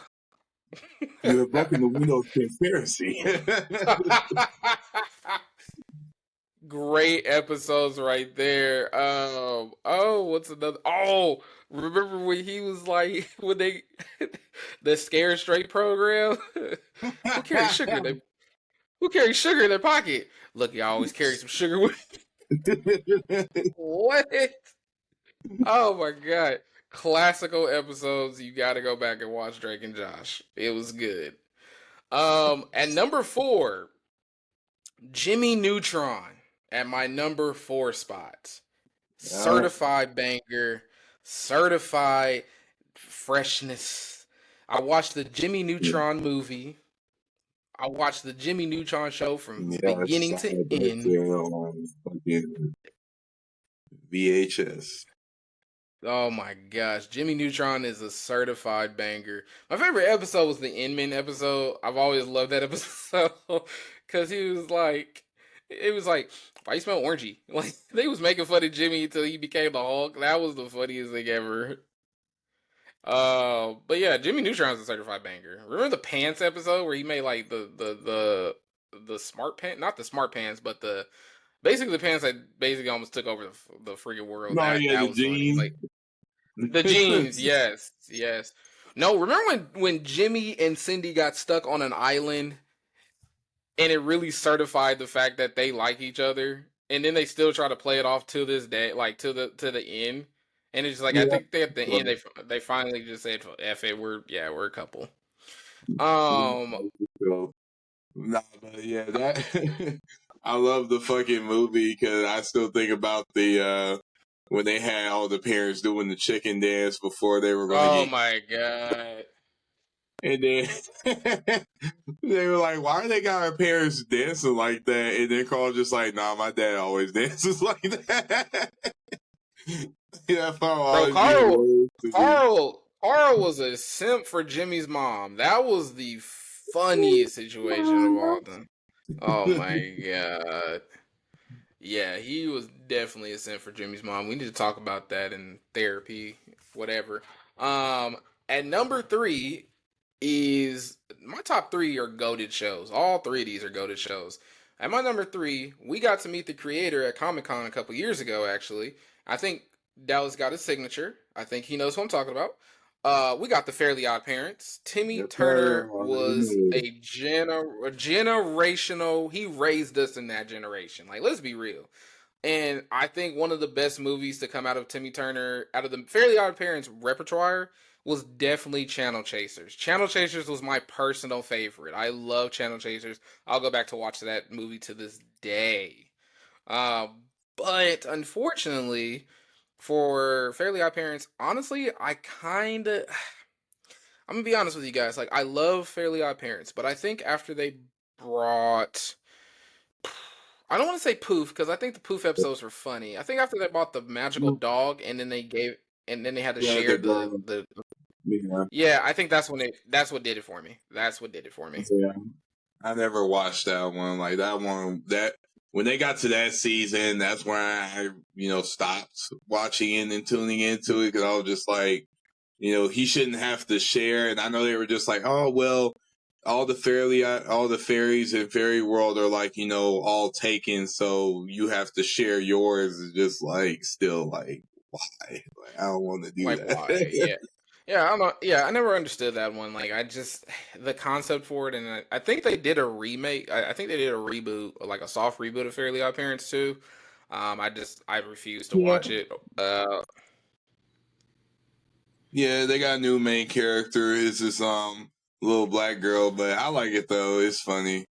You have broken the Windows conspiracy. Great episodes right there. What's another? Oh, remember when he was like when they the Scare Straight program? Who carries sugar? Who carries sugar in their pocket? Look, you always carry some sugar with. What? Oh my god! Classical episodes. You got to go back and watch Drake and Josh. It was good. At number 4, Jimmy Neutron at my number 4 spot. Certified banger, certified freshness. I watched the Jimmy Neutron movie. I watched the Jimmy Neutron show from Yes, beginning I to had that end. there on fucking VHS. Oh my gosh, Jimmy Neutron is a certified banger. My favorite episode was the Inman episode. I've always loved that episode because it was like, why you smell orangey? Like they was making fun of Jimmy until he became the Hulk. That was the funniest thing ever. But yeah, Jimmy Neutron's a certified banger. Remember the pants episode where he made like the smart pants, not the smart pants, but the basically the pants that basically almost took over the freaking world. No, That yeah, that the was funny. jeans. Like the jeans, yes, yes. No, remember when Jimmy and Cindy got stuck on an island and it really certified the fact that they like each other, and then they still try to play it off to this day, like to the end. And it's like I Yeah. think they at the end they finally just said, "F it, we're a couple." Um, Nah, but yeah, that I love the fucking movie because I still think about the when they had all the parents doing the chicken dance before they were going to oh get, my god, and then they were like, "Why they got our parents dancing like that?" And then Carl just like, "Nah, my dad always dances like that." Yeah, that will bro, always be hilarious to me. Carl was a simp for Jimmy's mom. That was the funniest situation of all time. Oh my god. Yeah, he was definitely a sin for Jimmy's mom. We need to talk about that in therapy, whatever. Um, at number three is my top three are goated shows. All three of these are goated shows. At my number three, we got to meet the creator at Comic Con a couple years ago. Actually, I think Dallas got his signature. I think he knows what I'm talking about. We got the Fairly Odd Parents. Timmy Yes, sir. Turner Already was knew. a generational. He raised us in that generation. Like, let's be real. And I think one of the best movies to come out of Timmy Turner, out of the Fairly Odd Parents repertoire, was definitely Channel Chasers. Channel Chasers was my personal favorite. I love Channel Chasers. I'll go back to watch that movie to this day. Uh, but unfortunately, for Fairly Odd Parents, honestly, I kind of. I'm gonna be honest with you guys. Like, I love Fairly Odd Parents, but I think after they brought I don't want to say Poof because I think the Poof episodes were funny. I think after they bought the magical dog and then they had to Yeah, share the the yeah. yeah, I think that's what did it for me. That's what did it for me. Yeah. I never watched that one. Like that one, that when they got to that season, that's when I, stopped watching it and tuning into it because I was just like, he shouldn't have to share. And I know they were just like, oh well, all the fairies in fairy world are like, all taken, so you have to share yours. It's just like still like why? Like I don't want to do Like why? that. Yeah. Yeah, I'm not, yeah, I never understood that one. Like I just the concept for it and I think they did a remake. I think they did a reboot, like a soft reboot of Fairly Odd Parents too. I refuse to Yeah. watch it. Yeah, they got a new main character. It's this little black girl, but I like it though. It's funny.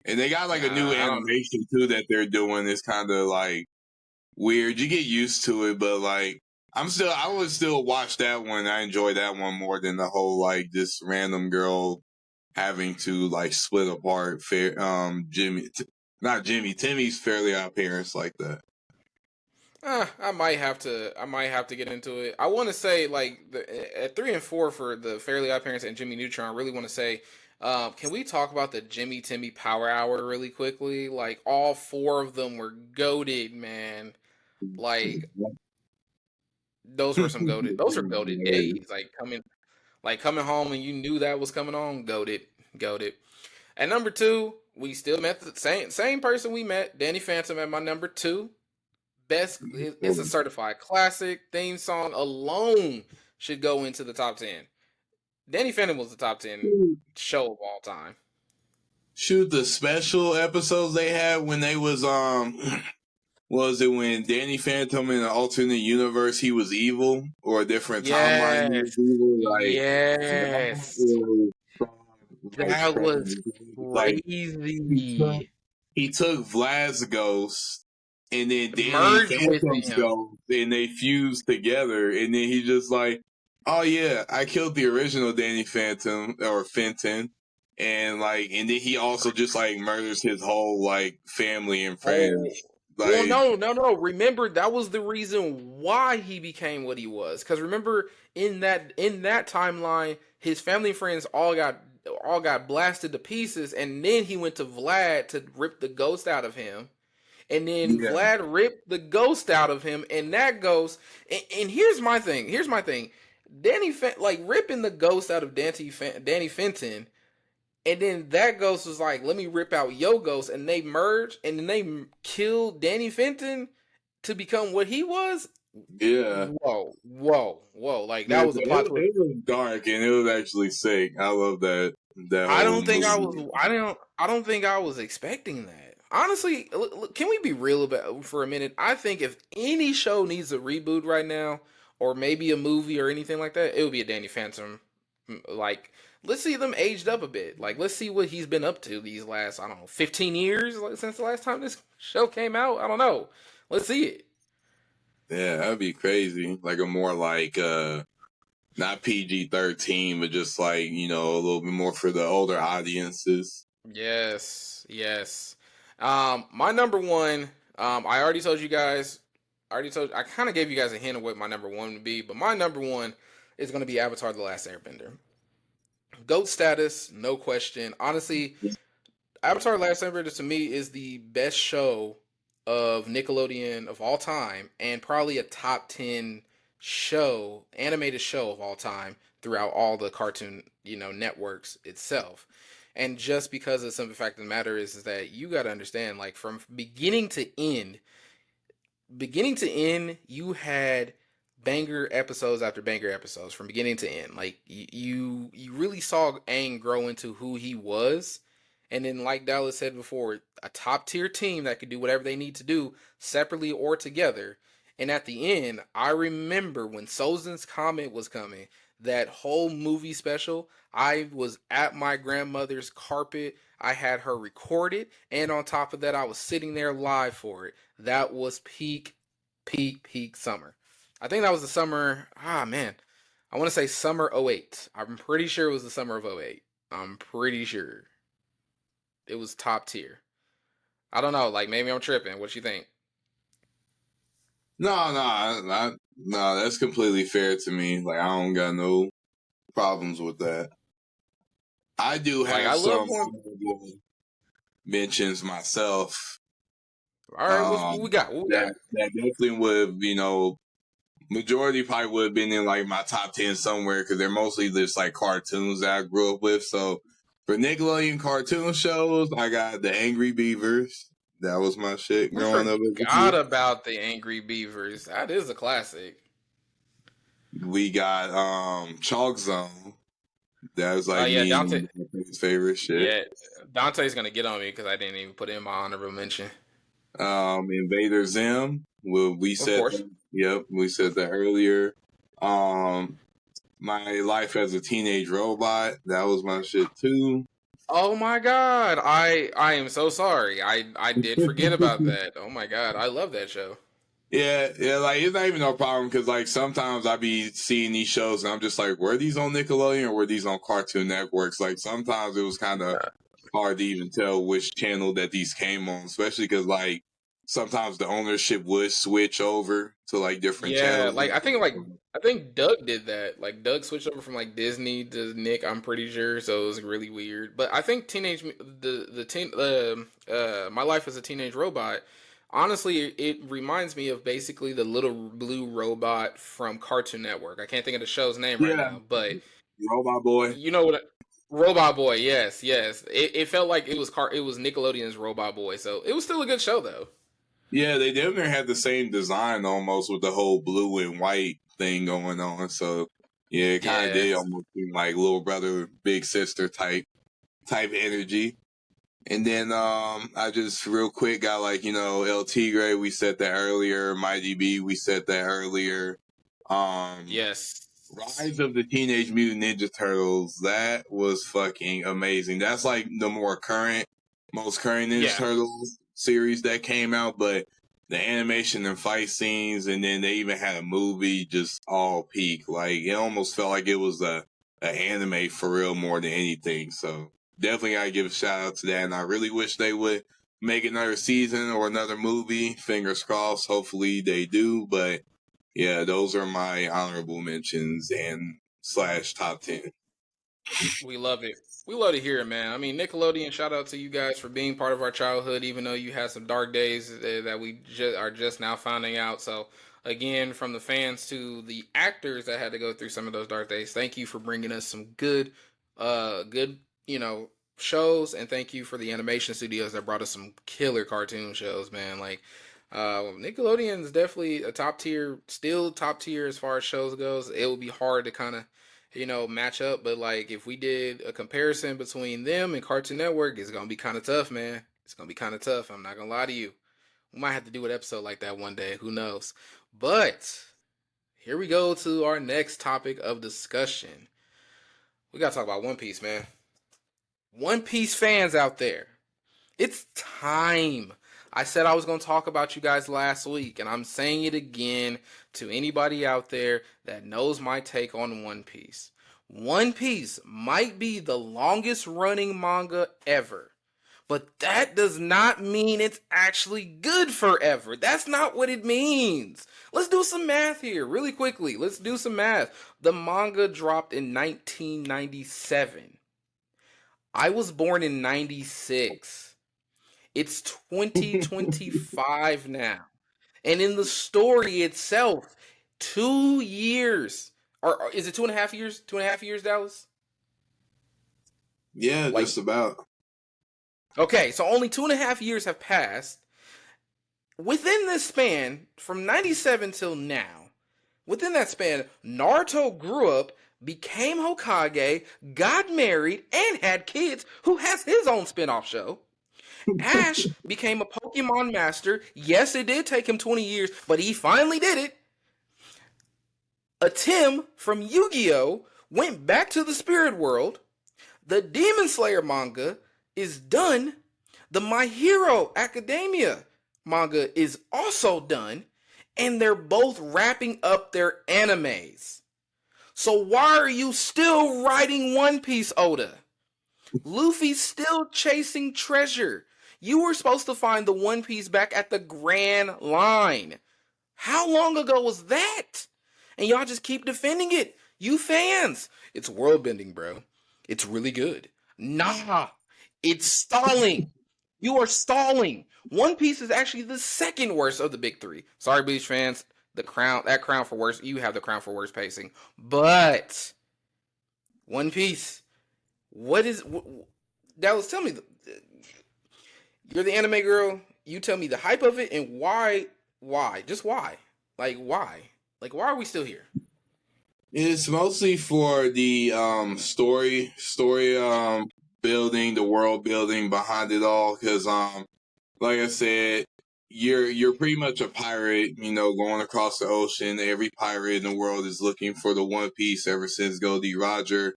And they got like a new Nah, I don't animation too that they're doing. It's kind of like weird. You get used to it, but like I would still watch that one. I enjoy that one more than the whole like this random girl having to like split apart not Jimmy, Timmy's Fairly Odd Parents like that. I might have to. I might have to get into it. I want to say like at 3 and 4 for the Fairly Odd Parents and Jimmy Neutron. I really want to say, can we talk about the Jimmy Timmy Power Hour really quickly? Like all four of them were goaded, man. Like those were some goaded. Those are goaded days. Like coming home and you knew that was coming on. Goaded, goaded. At number two, we still met the same person we met, Danny Phantom at my number two. Best, it's a certified classic. Theme song alone should go into the top 10. Danny Phantom was the top 10 show of all time. Shoot, the special episodes they had when they was it when Danny Phantom in an alternate universe he was evil or a different timeline he was Yes, evil? Like yes, like that was crazy. Like he took crazy. he took Vlad's ghost and then Danny Merged with Phantom's him. ghost and they fused together and then he just like, oh yeah, I killed the original Danny Phantom or Fenton. And then he also just like murders his whole like family and Oh, friends. well, Like, no. Remember, that was the reason why he became what he was. Because remember, in that timeline, his family and friends all got blasted to pieces, and then he went to Vlad to rip the ghost out of him, and then yeah, Vlad ripped the ghost out of him, and that ghost. And here's my thing. Here's my thing. Like ripping the ghost out of Danny Fenton and then that ghost was like, let me rip out your ghost. And they merged and then they killed Danny Fenton to become what he was. yeah. Whoa, whoa, whoa. Like Yeah, that was a plot twist. it was dark and it was actually sick. I love that I whole don't think I was movie. I don't think I was expecting that. Honestly, can we be real about for a minute? I think if any show needs a reboot right now, or maybe a movie or anything like that, it would be a Danny Phantom. Like, let's see them aged up a bit. Like, let's see what he's been up to these last, I don't know, 15 years like, since the last time this show came out. I don't know. Let's see it. Yeah, that'd be crazy. Like a more like not PG-13, but just like, a little bit more for the older audiences. Yes, yes. My number one, I already told you guys, I kind of gave you guys a hint of what my number one would be, but my number one is going to be Avatar The Last Airbender. GOAT status, no question. Honestly, Avatar: The Last Airbender to me is the best show of Nickelodeon of all time, and probably a top 10 show, animated show of all time throughout all the cartoon, networks itself. And just because of the simple fact of the matter is that you got to understand, like from beginning to end, you had banger episodes after banger episodes from beginning to end. Like you really saw Aang grow into who he was, and then like Dallas said before, a top tier team that could do whatever they need to do separately or together. And at the end, I remember when Sozin's Comet was coming, that whole movie special. I was at my grandmother's carpet. I had her recorded, and on top of that, I was sitting there live for it. That was peak summer. I think that was the summer. Ah, man. I want to say summer '08. I'm pretty sure it was the summer of '08. I'm pretty sure. It was top tier. I don't know. Like, maybe I'm tripping. What you think? No, that's completely fair to me. Like, I don't got no problems with that. I do Like, have I love some going. honorable mentions myself. All right, what we got? What we got? That definitely would, majority probably would have been in like my top 10 somewhere because they're mostly just like cartoons that I grew up with. So for Nickelodeon cartoon shows, I got the Angry Beavers. That was my shit We growing up as a forgot kid. about the Angry Beavers. That is a classic. We got Chalk Zone. That was like Yeah, me Dante. and my favorite shit. Yeah, Dante's gonna get on me because I didn't even put it in my honorable mention. Invader Zim. Well, we Of said course. that. Yep, we said that earlier. Um, My Life as a Teenage Robot. That was my shit too. Oh my god, I am so sorry. I did forget about that. Oh my god, I love that show. Yeah, like it's not even no problem because like sometimes I be seeing these shows and I'm just like, were these on Nickelodeon or were these on Cartoon Networks? Like sometimes it was kind of hard to even tell which channel that these came on, especially because like sometimes the ownership would switch over to like different Yeah, channels. I think Doug did that. Like Doug switched over from like Disney to Nick. I'm pretty sure, so it was really weird. But I think the teen My Life as a Teenage Robot. Honestly, it reminds me of basically the little blue robot from Cartoon Network. I can't think of the show's name right Yeah, now, but Robot Boy. you know what? Robot Boy. Yes, yes. It felt like it was Nickelodeon's Robot Boy. So it was still a good show though. Yeah, they damn near had the same design almost with the whole blue and white thing going on. So yeah, it kind of Yeah. did almost seem like little brother, big sister type energy. And then I just real quick got like El Tigre. We said that earlier. Mighty B. We said that earlier. Um, Yes. Rise of the Teenage Mutant Ninja Turtles. That was fucking amazing. That's like the most current Ninja Yeah. Turtles series that came out, but the animation and fight scenes, and then they even had a movie, just all peak. Like it almost felt like it was a anime for real more than anything. So definitely gotta give a shout out to that. And I really wish they would make another season or another movie. Fingers crossed. Hopefully they do, but yeah, those are my honorable mentions and slash top 10. We love it. We love to hear it, man. I mean, Nickelodeon, shout out to you guys for being part of our childhood, even though you had some dark days that we are just now finding out. So, again, from the fans to the actors that had to go through some of those dark days, thank you for bringing us some good, shows, and thank you for the animation studios that brought us some killer cartoon shows, man. Like, Nickelodeon is definitely a top tier, still top tier as far as shows goes. It would be hard to kind of match up. But like if we did a comparison between them and Cartoon Network, it's gonna be kind of tough, man. It's gonna be kind of tough. I'm not gonna lie to you. We might have to do an episode like that one day. Who knows? But here we go to our next topic of discussion. We gotta talk about One Piece, man. One Piece fans out there, it's time. I said I was going to talk about you guys last week, and I'm saying it again to anybody out there that knows my take on One Piece. One Piece might be the longest running manga ever, but that does not mean it's actually good forever. That's not what it means. Let's do some math here, really quickly. Let's do some math. The manga dropped in 1997. I was born in 96. It's 2025 now. And in the story itself, 2 years. Or is it 2.5 years? 2.5 years, Dallas? Yeah, Like, just about. okay, so only 2.5 years have passed. Within this span, from 97 till now, within that span, Naruto grew up, became Hokage, got married, and had kids, who has his own spin-off show. Ash became a Pokemon master. Yes, it did take him 20 years, but he finally did it. A Tim from Yu-Gi-Oh! Went back to the spirit world. The Demon Slayer manga is done. The My Hero Academia manga is also done. And they're both wrapping up their animes. So why are you still writing One Piece, Oda? Luffy's still chasing treasure. You were supposed to find the One Piece back at the Grand Line. How long ago was that? And y'all just keep defending it. You fans. It's world bending, bro. It's really good. Nah. It's stalling. You are stalling. One Piece is actually the second worst of the big three. Sorry, Bleach fans. That crown for worst. You have the crown for worst pacing. But One Piece. What is Dallas? Tell me. You're the anime girl. You tell me the hype of it and why. Why? Just why? Like why? Like why are we still here? It's mostly for the story building, the world building behind it all. Because like I said, you're pretty much a pirate, going across the ocean. Every pirate in the world is looking for the One Piece ever since Goldie Roger,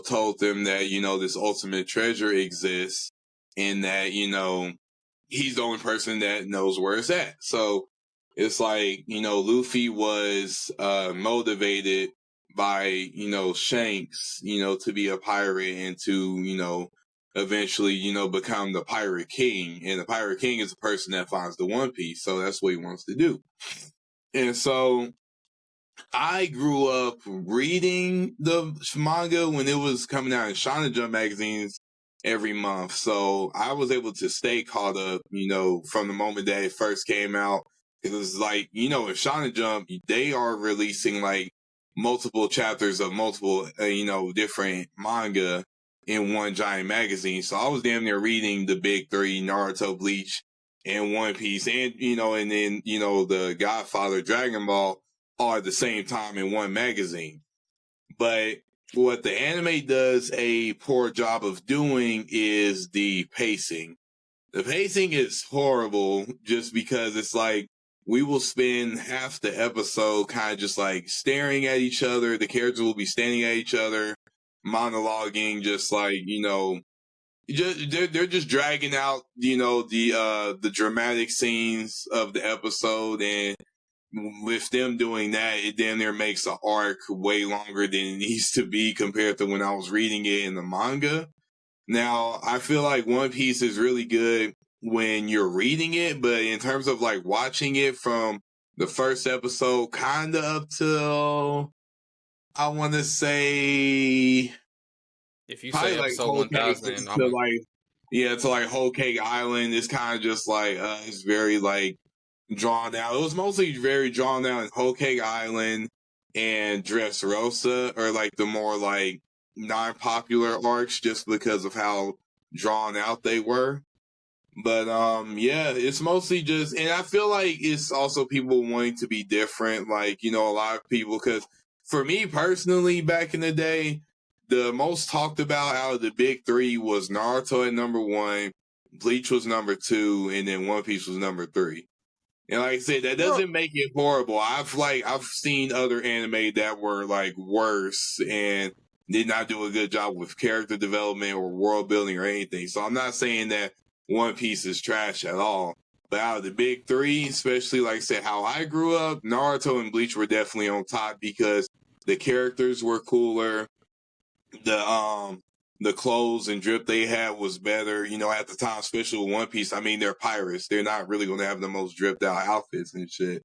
told them that, this ultimate treasure exists and that, he's the only person that knows where it's at. So it's like, Luffy was motivated by, Shanks, to be a pirate and to, eventually, become the Pirate King. And the Pirate King is the person that finds the One Piece. So that's what he wants to do. And so I grew up reading the manga when it was coming out in Shonen Jump magazines every month. So I was able to stay caught up, from the moment that it first came out. It was like, in Shonen Jump, they are releasing like multiple chapters of multiple, different manga in one giant magazine. So I was damn near reading the big three, Naruto, Bleach, and One Piece, and, and then, the Godfather, Dragon Ball, all at the same time in one magazine. But what the anime does a poor job of doing is the pacing. The pacing is horrible just because it's like we will spend half the episode kind of just like staring at each other. The characters will be standing at each other, monologuing, just like, they're just dragging out, the dramatic scenes of the episode, and with them doing that, it damn near makes the arc way longer than it needs to be compared to when I was reading it in the manga. Now, I feel like One Piece is really good when you're reading it, but in terms of like watching it from the first episode kind of up till, I want to say, If you probably say like episode Whole 1000, to like, yeah, to like Whole Cake Island, it's kind of just like, it's very like drawn out. It was mostly very drawn out in Whole Cake Island and Dressrosa, or like the more like non-popular arcs, just because of how drawn out they were. But yeah, it's mostly just, and I feel like it's also people wanting to be different. Like, a lot of people, because for me personally, back in the day, the most talked about out of the big three was Naruto at number one, Bleach was number two, and then One Piece was number three. And like I said, that no, doesn't make it horrible. I've seen other anime that were like worse and did not do a good job with character development or world building or anything. So I'm not saying that One Piece is trash at all. But out of the big three, especially like I said, how I grew up, Naruto and Bleach were definitely on top because the characters were cooler. The clothes and drip they had was better, at the time, especially with One Piece. I mean, they're pirates. They're not really going to have the most dripped out outfits and shit.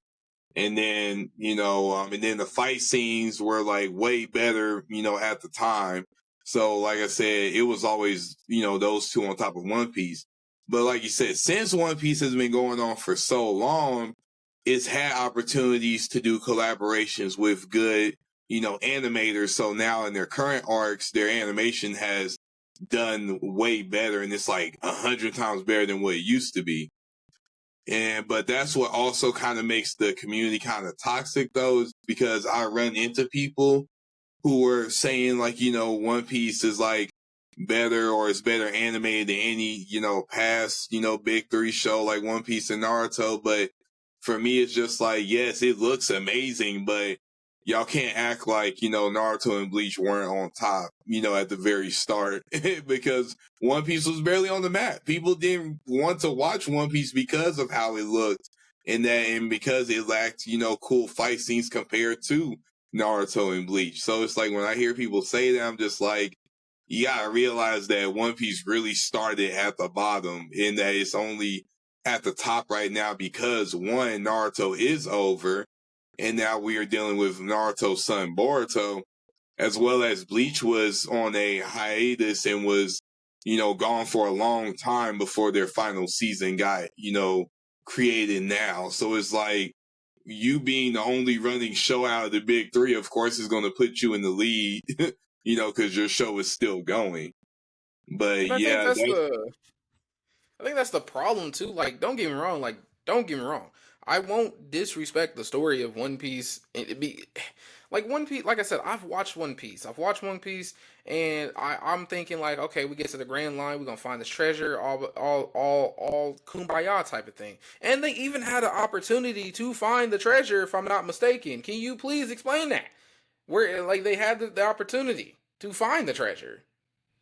And then, and then the fight scenes were like way better, at the time. So, like I said, it was always, those two on top of One Piece. But like you said, since One Piece has been going on for so long, it's had opportunities to do collaborations with good, animators. So now in their current arcs, their animation has done way better, and it's like 100 times better than what it used to be. But that's what also kind of makes the community kind of toxic, though, is because I run into people who were saying like, One Piece is like better or is better animated than any, past, big three show like One Piece and Naruto. But for me, it's just like, yes, it looks amazing, but y'all can't act like, Naruto and Bleach weren't on top, at the very start because One Piece was barely on the map. People didn't want to watch One Piece because of how it looked and because it lacked, cool fight scenes compared to Naruto and Bleach. So it's like when I hear people say that, I'm just like, you gotta realize that One Piece really started at the bottom and that it's only at the top right now because one, Naruto is over, and now we are dealing with Naruto's son Boruto, as well as Bleach was on a hiatus and was, gone for a long time before their final season got, created now. So it's like, you being the only running show out of the big three, of course, is going to put you in the lead, because your show is still going. But And I think yeah, that's the problem too. Like, don't get me wrong. Like, don't get me wrong. I won't disrespect the story of One Piece. It be like One Piece. Like I said, I've watched One Piece. I've watched One Piece, and I'm thinking like, okay, we get to the Grand Line, we're gonna find this treasure, all kumbaya type of thing. And they even had an opportunity to find the treasure, if I'm not mistaken. Can you please explain that? Where like they had the opportunity to find the treasure.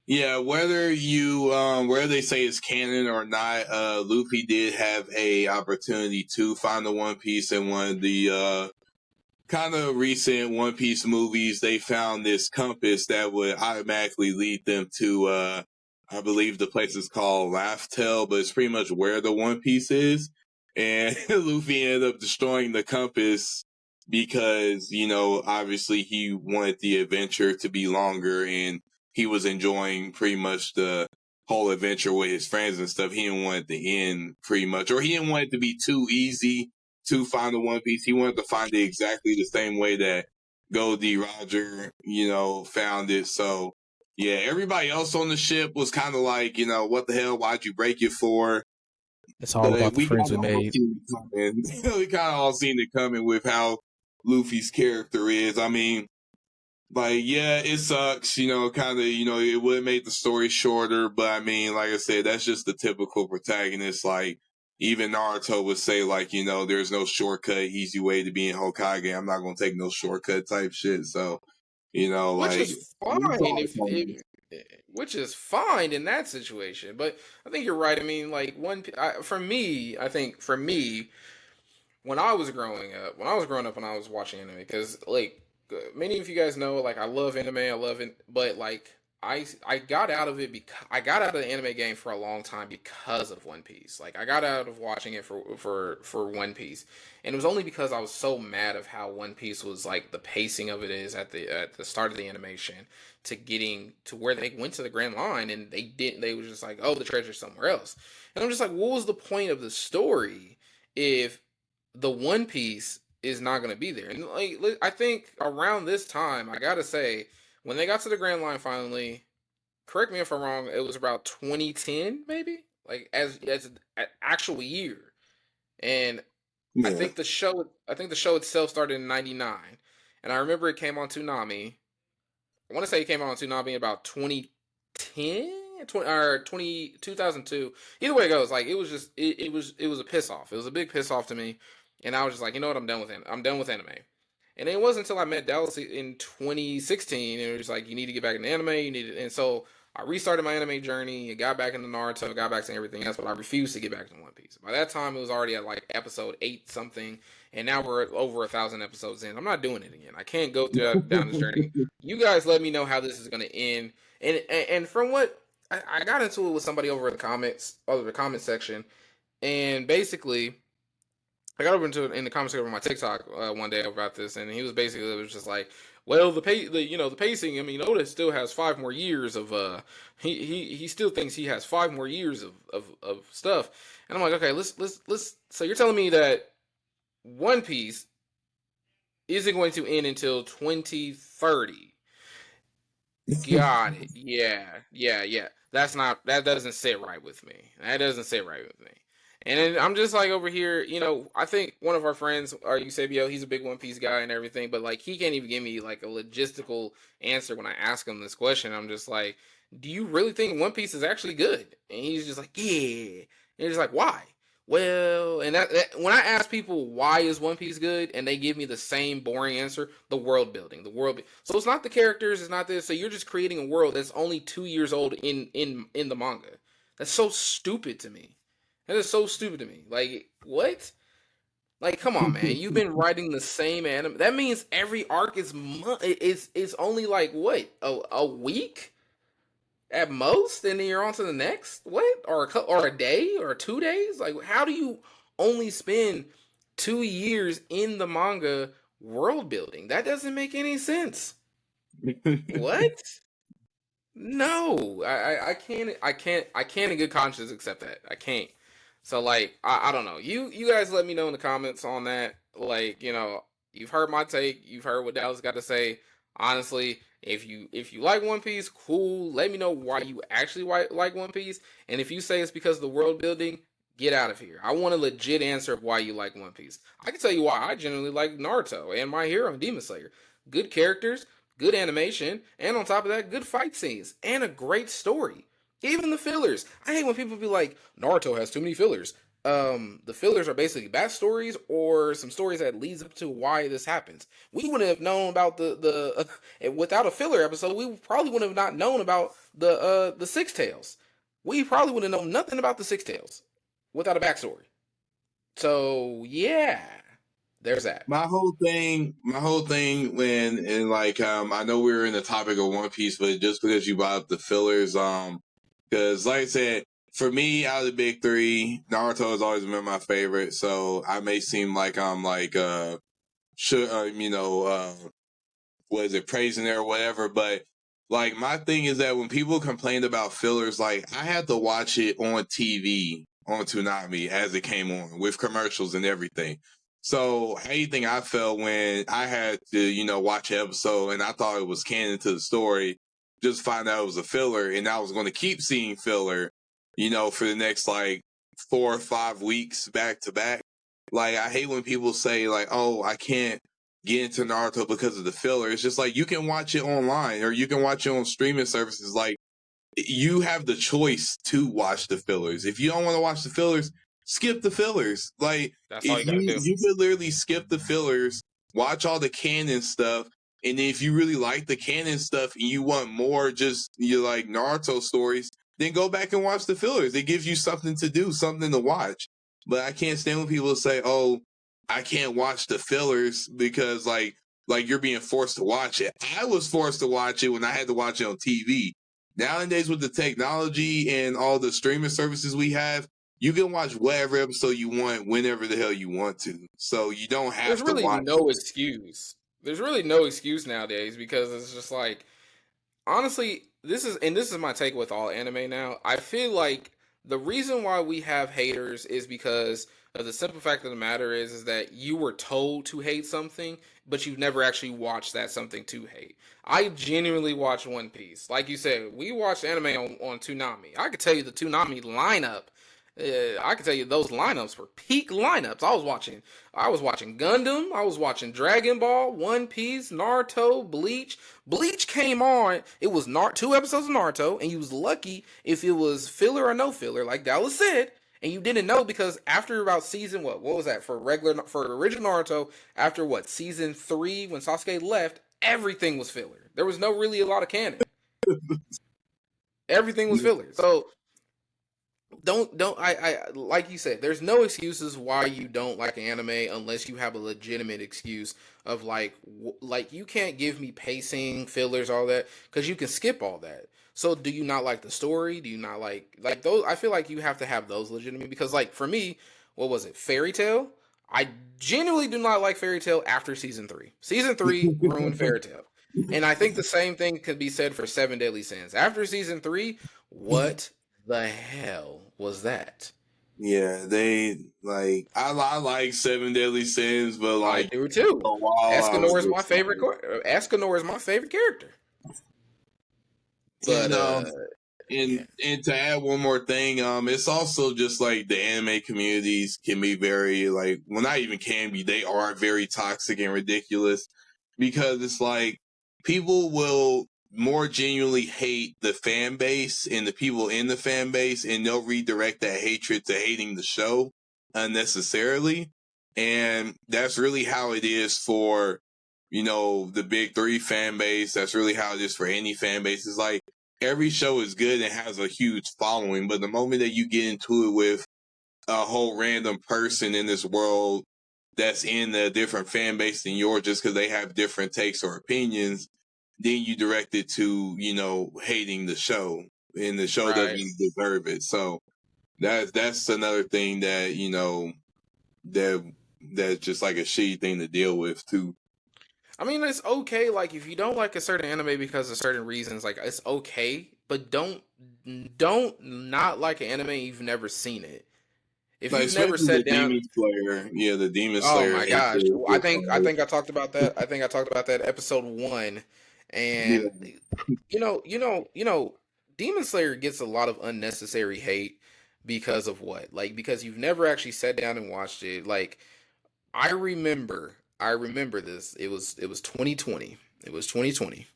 yeah, whether they say it's canon or not, Luffy did have a opportunity to find the One Piece in one of the kind of recent One Piece movies. They found this compass that would automatically lead them to I believe the place is called Laugh-Tale, but it's pretty much where the One Piece is. And Luffy ended up destroying the compass because, obviously he wanted the adventure to be longer and he was enjoying pretty much the whole adventure with his friends and stuff. He didn't want it to end pretty much, or he didn't want it to be too easy to find the One Piece. He wanted to find it exactly the same way that Goldie Roger, found it. So yeah, everybody else on the ship was kind of like, what the hell? Why'd you break it for? It's all But about the we kind friends we of all made. seen it coming. We kind of all seen it coming with how Luffy's character is. I mean, like, yeah, it sucks, kind of, it would make the story shorter, but I mean, like I said, that's just the typical protagonist. Like, even Naruto would say, like, there's no shortcut, easy way to be in Hokage. I'm not going to take no shortcut type shit. So, Which like, is fine if which is fine in that situation. But I think you're right. I mean, like for me, I think for me, when I was growing up and I was watching anime, because like many of you guys know, like I love anime, I love it, but like I got out of it because I got out of the anime game for a long time because of One Piece. Like I got out of watching it for One Piece, and it was only because I was so mad of how One Piece was like the pacing of it is at the start of the animation to getting to where they went to the Grand Line and they didn't. They was just like, oh, the treasure's somewhere else, and I'm just like, what was the point of the story if the One Piece is not going to be there? And like, I think around this time, I gotta say, when they got to the Grand Line finally, correct me if I'm wrong, it was about 2010, maybe, like as an actual year. And yeah, I think the show itself started in '99, and I remember it came on Toonami. I want to say it came on Toonami in about 2010, 20, or 2002. Either way it goes, like it was a piss off. It was a big piss off to me, and I was just like, you know what, I'm done with it. I'm done with anime. And it wasn't until I met Dallas in 2016, and it was like, you need to get back into anime. You need to, and so I restarted my anime journey. And got back into Naruto, got back to everything else, but I refused to get back into One Piece. By that time, it was already at like episode 8 something, and now we're over 1,000 episodes in. I'm not doing it again. I can't go through down this journey. You guys let me know how this is going to end. And from what I got into it with somebody over the comment section, and basically I got over into in the comments over my TikTok one day about this, and he was basically, it was just like, well, the pacing. I mean, Oda still has 5 more years of he still thinks he has 5 more years of stuff, and I'm like, okay, let's. So you're telling me that One Piece isn't going to end until 2030? Got it. Yeah. That doesn't sit right with me. That doesn't sit right with me. And then I'm just like over here, I think one of our friends, or Eusebio, he's a big One Piece guy and everything, but like he can't even give me like a logistical answer when I ask him this question. I'm just like, do you really think One Piece is actually good? And he's just like, yeah. And he's like, why? Well, and when I ask people why is One Piece good, and they give me the same boring answer, the world building, So it's not the characters, it's not this. So you're just creating a world that's only 2 years old in the manga. That's so stupid to me. That is so stupid to me. Like what? Like come on, man. You've been writing the same anime. That means every arc is only like what a week at most, and then you're on to the next. What or a day or 2 days? Like how do you only spend 2 years in the manga world building? That doesn't make any sense. What? No, I can't in good conscience accept that. I can't. So like I don't know. You guys let me know in the comments on that. Like, you've heard my take, you've heard what Dallas got to say. Honestly, if you like One Piece, cool. Let me know why you actually like One Piece. And if you say it's because of the world building, get out of here. I want a legit answer of why you like One Piece. I can tell you why I generally like Naruto and My Hero and Demon Slayer. Good characters, good animation, and on top of that, good fight scenes and a great story. Even the fillers. I hate when people be like, Naruto has too many fillers. The fillers are basically backstories or some stories that leads up to why this happens. We wouldn't have known about without a filler episode. We probably would have not known about the Six Tails. We probably would have known nothing about the Six Tails without a backstory. So yeah, there's that. My whole thing when and like I know we were in the topic of One Piece, but just because you brought up the fillers, because like I said, for me out of the big three, Naruto has always been my favorite. So I may seem like I'm like should what is it, praising it or whatever, but like my thing is that when people complained about fillers, like I had to watch it on TV on Toonami as it came on with commercials and everything. So how do you think I felt when I had to, watch an episode and I thought it was canon to the story, just find out it was a filler and I was going to keep seeing filler, for the next like 4 or 5 weeks back to back. Like I hate when people say like, oh, I can't get into Naruto because of the filler. It's just like you can watch it online or you can watch it on streaming services. Like you have the choice to watch the fillers. If you don't want to watch the fillers, skip the fillers. Like That's all if you gotta do. you could literally skip the fillers, watch all the canon stuff, and then if you really like the canon stuff and you want more just you like Naruto stories, then go back and watch the fillers. It gives you something to do, something to watch. But I can't stand when people say, "Oh, I can't watch the fillers because like you're being forced to watch it." I was forced to watch it when I had to watch it on TV. Nowadays with the technology and all the streaming services we have, you can watch whatever episode you want whenever the hell you want to. So you don't There's have to really watch. no excuse. There's really no excuse nowadays because it's just like honestly, this is my take with all anime now. I feel like the reason why we have haters is because of the simple fact of the matter is that you were told to hate something, but you've never actually watched that something to hate. I genuinely watch One Piece. Like you said, we watched anime on Toonami. I could tell you the Toonami lineup. I can tell you those lineups were peak lineups. I was watching Gundam. I was watching Dragon Ball, One Piece, Naruto, Bleach. Bleach came on. It was 2 episodes of Naruto, and you was lucky if it was filler or no filler, like Dallas said. And you didn't know because after about season what was that for original Naruto? After what season 3 when Sasuke left, everything was filler. There was no really a lot of canon. Everything was filler. So don't I like you said there's no excuses why you don't like anime unless you have a legitimate excuse of like you can't give me pacing fillers all that because you can skip all that. So do you not like the story? Do you not like those? I feel like you have to have those legitimate because like for me, what was it, Fairy Tale? I genuinely do not like Fairy Tale after season 3. Season 3 ruined Fairy Tale. And I think the same thing could be said for Seven Deadly Sins. After season 3, what the hell was that? Yeah, they like I like Seven Deadly Sins, but I like do too. for a while I was Escanor is my just favorite. like, Escanor is my favorite character. But and yeah, and to add one more thing, it's also just like the anime communities can be very like, well, not even can be, they are very toxic and ridiculous because it's like people will more genuinely hate the fan base and the people in the fan base, and they'll redirect that hatred to hating the show unnecessarily. And that's really how it is for, you know, the big three fan base. That's really how it is for any fan base. It's like, every show is good and has a huge following, but the moment that you get into it with a whole random person in this world that's in a different fan base than yours just because they have different takes or opinions, then you direct it to, you know, hating the show, and the show right. doesn't deserve it. So that's another thing that, you know, that that's just like a shitty thing to deal with too. I mean, it's okay. Like, if you don't like a certain anime because of certain reasons, like it's okay. But don't not like an anime you've never seen it. If Like you've never especially the sat down, Demon Slayer, yeah, the Demon oh Slayer my gosh, hatred. I think I talked about that. I think I talked about that episode 1, Yeah, and Demon Slayer gets a lot of unnecessary hate because of what? Like, because you've never actually sat down and watched it. Like, I remember this. It was 2020. It was 2020.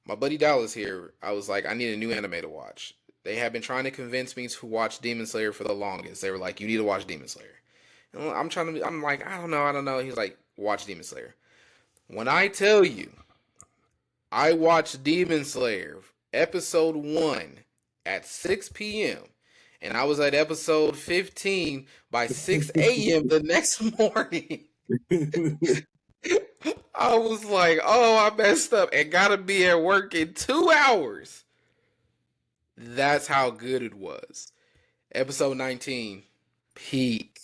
My buddy Dallas here. I was like, I need a new anime to watch. They have been trying to convince me to watch Demon Slayer for the longest. They were like, you need to watch Demon Slayer. And I'm like, I don't know. He's like, watch Demon Slayer. When I tell you, I watched Demon Slayer episode 1 at 6 p.m. and I was at episode 15 by 6 a.m. the next morning. I was like, oh, I messed up and gotta be at work in 2 hours. That's how good it was. Episode 19, peak.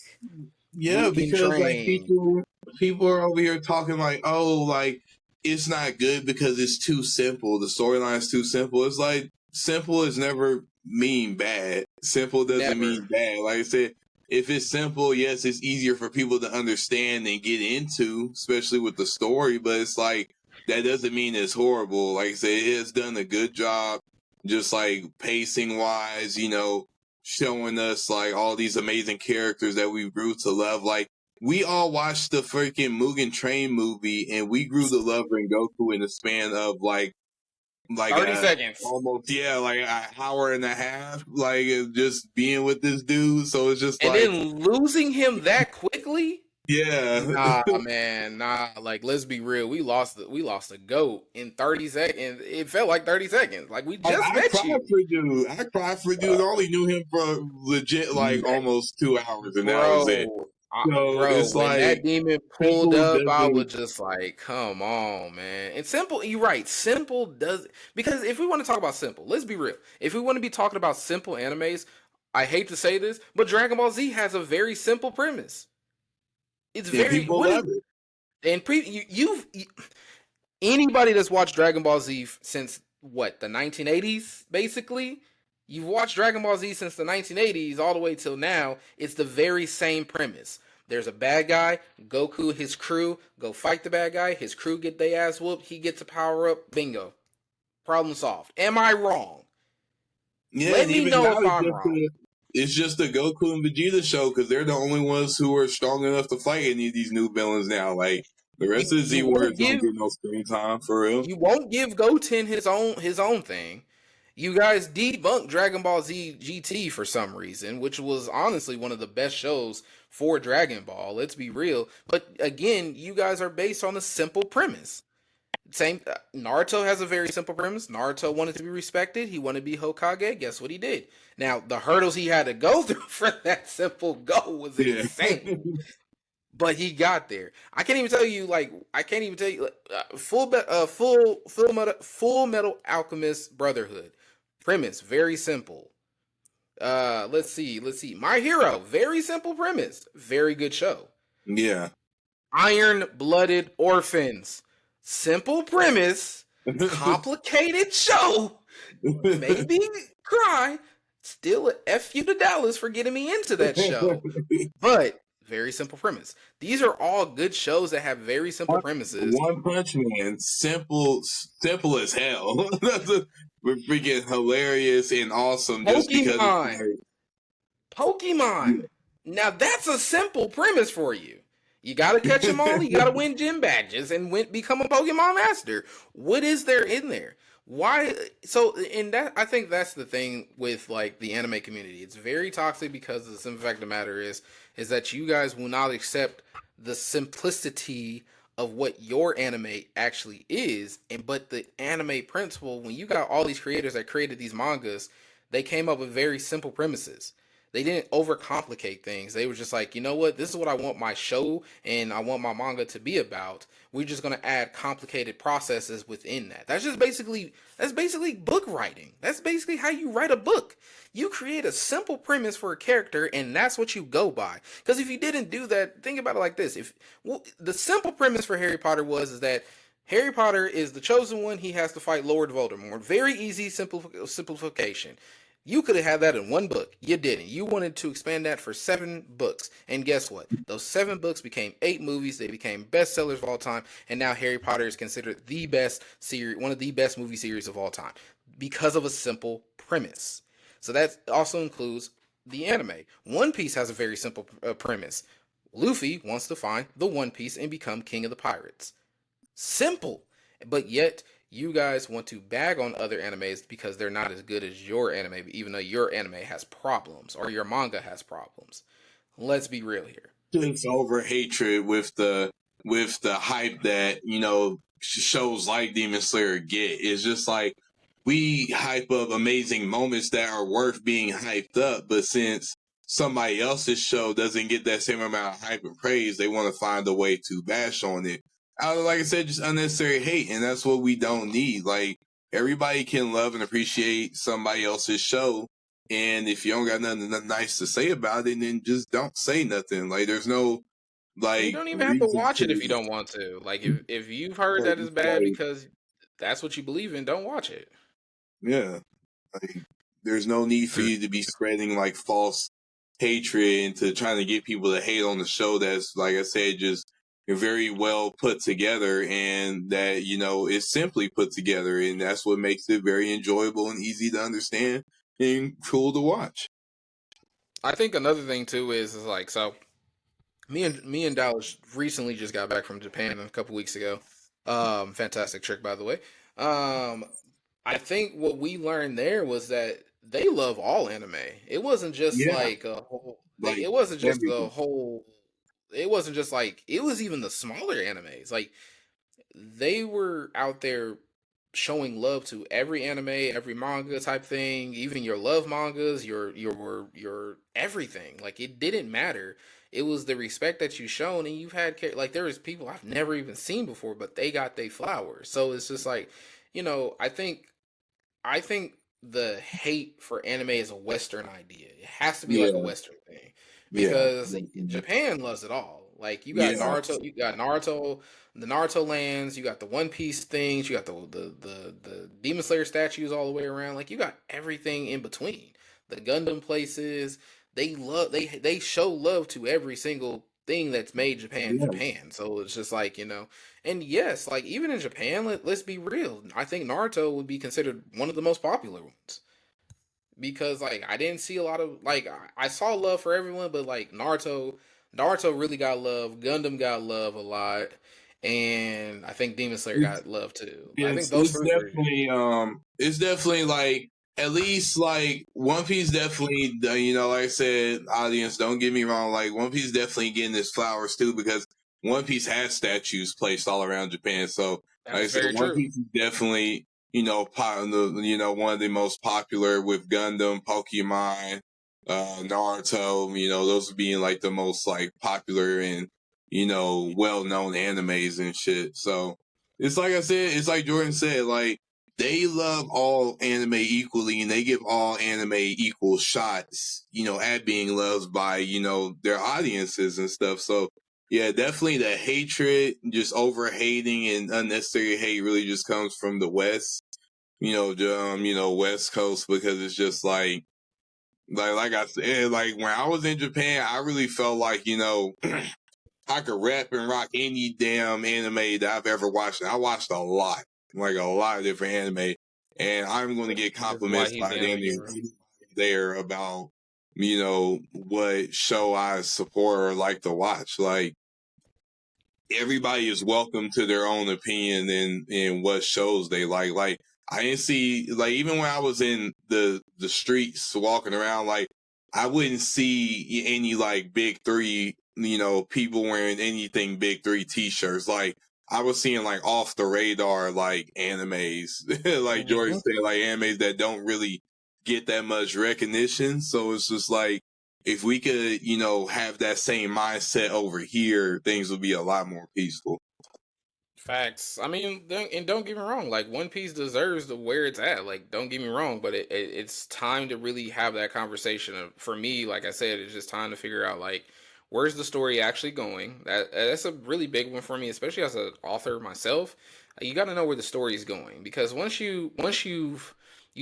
yeah, Mugen because like Train. people are over here talking like, oh, like it's not good because it's too simple. The storyline is too simple. It's like simple is never mean bad. Simple doesn't Never. mean bad. Like I said, if it's simple, yes, it's easier for people to understand and get into, especially with the story. But it's like that doesn't mean it's horrible. Like I said, it has done a good job, just like pacing wise. You know, showing us like all these amazing characters that we grew to love. Like we all watched the freaking Mugen Train movie and we grew to love Rengoku in the span of like 30 a seconds. almost, yeah, like an hour and a half, like just being with this dude. So it's just And like, then losing him that quickly? yeah. Nah, man, nah. Like, let's be real. We lost the goat in 30 seconds. It felt like 30 seconds. Like, we just I met cried you, for dude. I cried for dude. I only knew him for legit like almost 2 hours, and that was it. bro. So Bro, it's when like that demon pulled simple up, I was doesn't. just like, "Come on, man!" And simple, you're right. Simple does, because if we want to talk about simple, let's be real. If we want to be talking about simple animes, I hate to say this, but Dragon Ball Z has a very simple premise. It's And very people what is love it. and anybody that's watched Dragon Ball Z since what, the 1980s, basically. You've watched Dragon Ball Z since the 1980s all the way till now. It's the very same premise. There's a bad guy, Goku, his crew go fight the bad guy. His crew get their ass whooped. He gets a power up. Bingo, problem solved. Am I wrong? Yeah, Let and me even know now if I'm wrong. it's just the Goku and Vegeta show because they're the only ones who are strong enough to fight any of these new villains now. Like the rest You of the you Z won't words don't give get no screen time for real. you won't give Goten his own thing. You guys debunked Dragon Ball Z GT for some reason, which was honestly one of the best shows for Dragon Ball. Let's be real. But again, you guys are based on a simple premise. Same Naruto has a very simple premise. Naruto wanted to be respected. He wanted to be Hokage. Guess what he did? Now, the hurdles he had to go through for that simple goal was Yeah. insane. But he got there. I can't even tell you. Like, I can't even tell you. Full Metal Alchemist Brotherhood premise very simple. Let's see. My Hero, very simple premise, very good show. Yeah. Iron Blooded Orphans, simple premise, complicated show, made me cry. Still a F you to Dallas for getting me into that show. But very simple premise. These are all good shows that have very simple premises. One Punch Man, simple as hell. We're freaking hilarious and awesome just because Pokemon. it's like, Pokemon. Now that's a simple premise for you. You gotta catch them all. You gotta win gym badges and become a Pokemon master. What is there in there? Why? So, and that I think that's the thing with like the anime community. It's very toxic because the simple fact of the matter is that you guys will not accept the simplicity of what your anime actually is. And but the anime principle, when you got all these creators that created these mangas, they came up with very simple premises. They didn't overcomplicate things. They were just like, you know what, this is what I want my show and I want my manga to be about. We're just gonna add complicated processes within that. That's basically book writing. That's basically how you write a book. You create a simple premise for a character, and that's what you go by. Because if you didn't do that, think about it like this: if the simple premise for Harry Potter is that Harry Potter is the chosen one. He has to fight Lord Voldemort. Very easy simplification. You could have had that in one book. You didn't. You wanted to expand that for 7 books. And guess what? Those 7 books became 8 movies. They became bestsellers of all time. And now Harry Potter is considered the best series, one of the best movie series of all time, because of a simple premise. So that also includes the anime. One Piece has a very simple premise. Luffy wants to find the One Piece and become king of the pirates. Simple. But yet you guys want to bag on other animes because they're not as good as your anime, even though your anime has problems or your manga has problems. Let's be real here. It's over hatred with the hype that shows like Demon Slayer get. It's just like we hype up amazing moments that are worth being hyped up, but since somebody else's show doesn't get that same amount of hype and praise, they want to find a way to bash on it. Like I said, just unnecessary hate, and that's what we don't need. Like, everybody can love and appreciate somebody else's show, and if you don't got nothing nice to say about it, then just don't say nothing. Like, there's no You don't even have to watch it if you don't want to. Like, if you've heard that is bad because that's what you believe in, don't watch it. Yeah, like, there's no need for you to be spreading like false hatred into trying to get people to hate on the show. That's, like I said, just very well put together, and that is simply put together, and that's what makes it very enjoyable and easy to understand and cool to watch. I think another thing too is like, so me and Dallas recently just got back from Japan a couple weeks ago. Fantastic trip, by the way. I think what we learned there was that they love all anime. It wasn't just Yeah, like a whole. like It wasn't just the everything. whole. It wasn't just like, it was even the smaller animes. Like, they were out there showing love to every anime, every manga type thing, even your love mangas, your everything. Like, it didn't matter. It was the respect that you shown, and you've had like, there was people I've never even seen before, but they got their flowers. So it's just like, I think the hate for anime is a Western idea. It has to be like a Yeah, Western thing, yeah, because Japan loves it all. Like, yeah, You got Naruto, the Naruto lands. You got the One Piece things. You got the Demon Slayer statues all the way around. Like, you got everything in between. The Gundam places. They show love to every single thing that's made Japan yeah, Japan. So it's just like, and yes, like, even in Japan, let's be real. I think Naruto would be considered one of the most popular ones, because like, I didn't see a lot of, like, I saw love for everyone, but like, Naruto really got love. Gundam got love a lot, and I think Demon Slayer got love too. I think those it's three were. definitely like, at least like One Piece definitely, like I said, audience, don't get me wrong, like One Piece definitely getting its flowers too, because One Piece has statues placed all around Japan. So That like I is said, very One true. Piece is definitely one of the most popular, with Gundam, Pokemon, Naruto. Those being like the most like popular and well known animes and shit. So it's like I said, it's like Jordan said, like, they love all anime equally, and they give all anime equal shots, at being loved by, their audiences and stuff. So Yeah, definitely the hatred, just over hating and unnecessary hate really just comes from the West, West Coast, because it's just like I said, like when I was in Japan, I really felt like, I could rap and rock any damn anime that I've ever watched. And I watched a lot, like a lot of different anime. And I'm going to get This is why compliments he's by the the anime end hero. there about, what show I support or like to watch. Like, everybody is welcome to their own opinion in what shows they like. Like, I didn't see, like, even when I was in the streets walking around, like, I wouldn't see any like big three, people wearing anything big three t-shirts. Like, I was seeing like off the radar like animes, like George Mhm. said, like animes that don't really get that much recognition. So it's just like, if we could, have that same mindset over here, things would be a lot more peaceful. Facts. I mean, don't get me wrong. Like One Piece deserves the where it's at. Like, don't get me wrong, but it's time to really have that conversation. For me, like I said, it's just time to figure out like where's the story actually going. That's a really big one for me, especially as an author myself. You got to know where the story is going because once you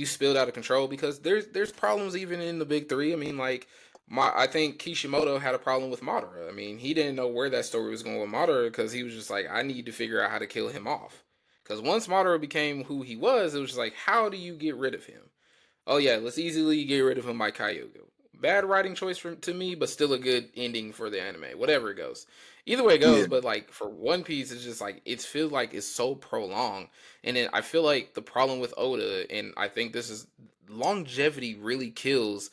spilled out of control, because there's problems even in the big three. I mean, like I think Kishimoto had a problem with Madara. I mean, he didn't know where that story was going with Madara because he was just like, I need to figure out how to kill him off. Because once Madara became who he was, it was just like, how do you get rid of him? Oh yeah, let's easily get rid of him by Kyogre. Bad writing choice to me, but still a good ending for the anime. Whatever it goes, either way it Yeah. goes. But like for One Piece, it's just like it feels like it's so prolonged, and then I feel like the problem with Oda, and I think this is longevity really kills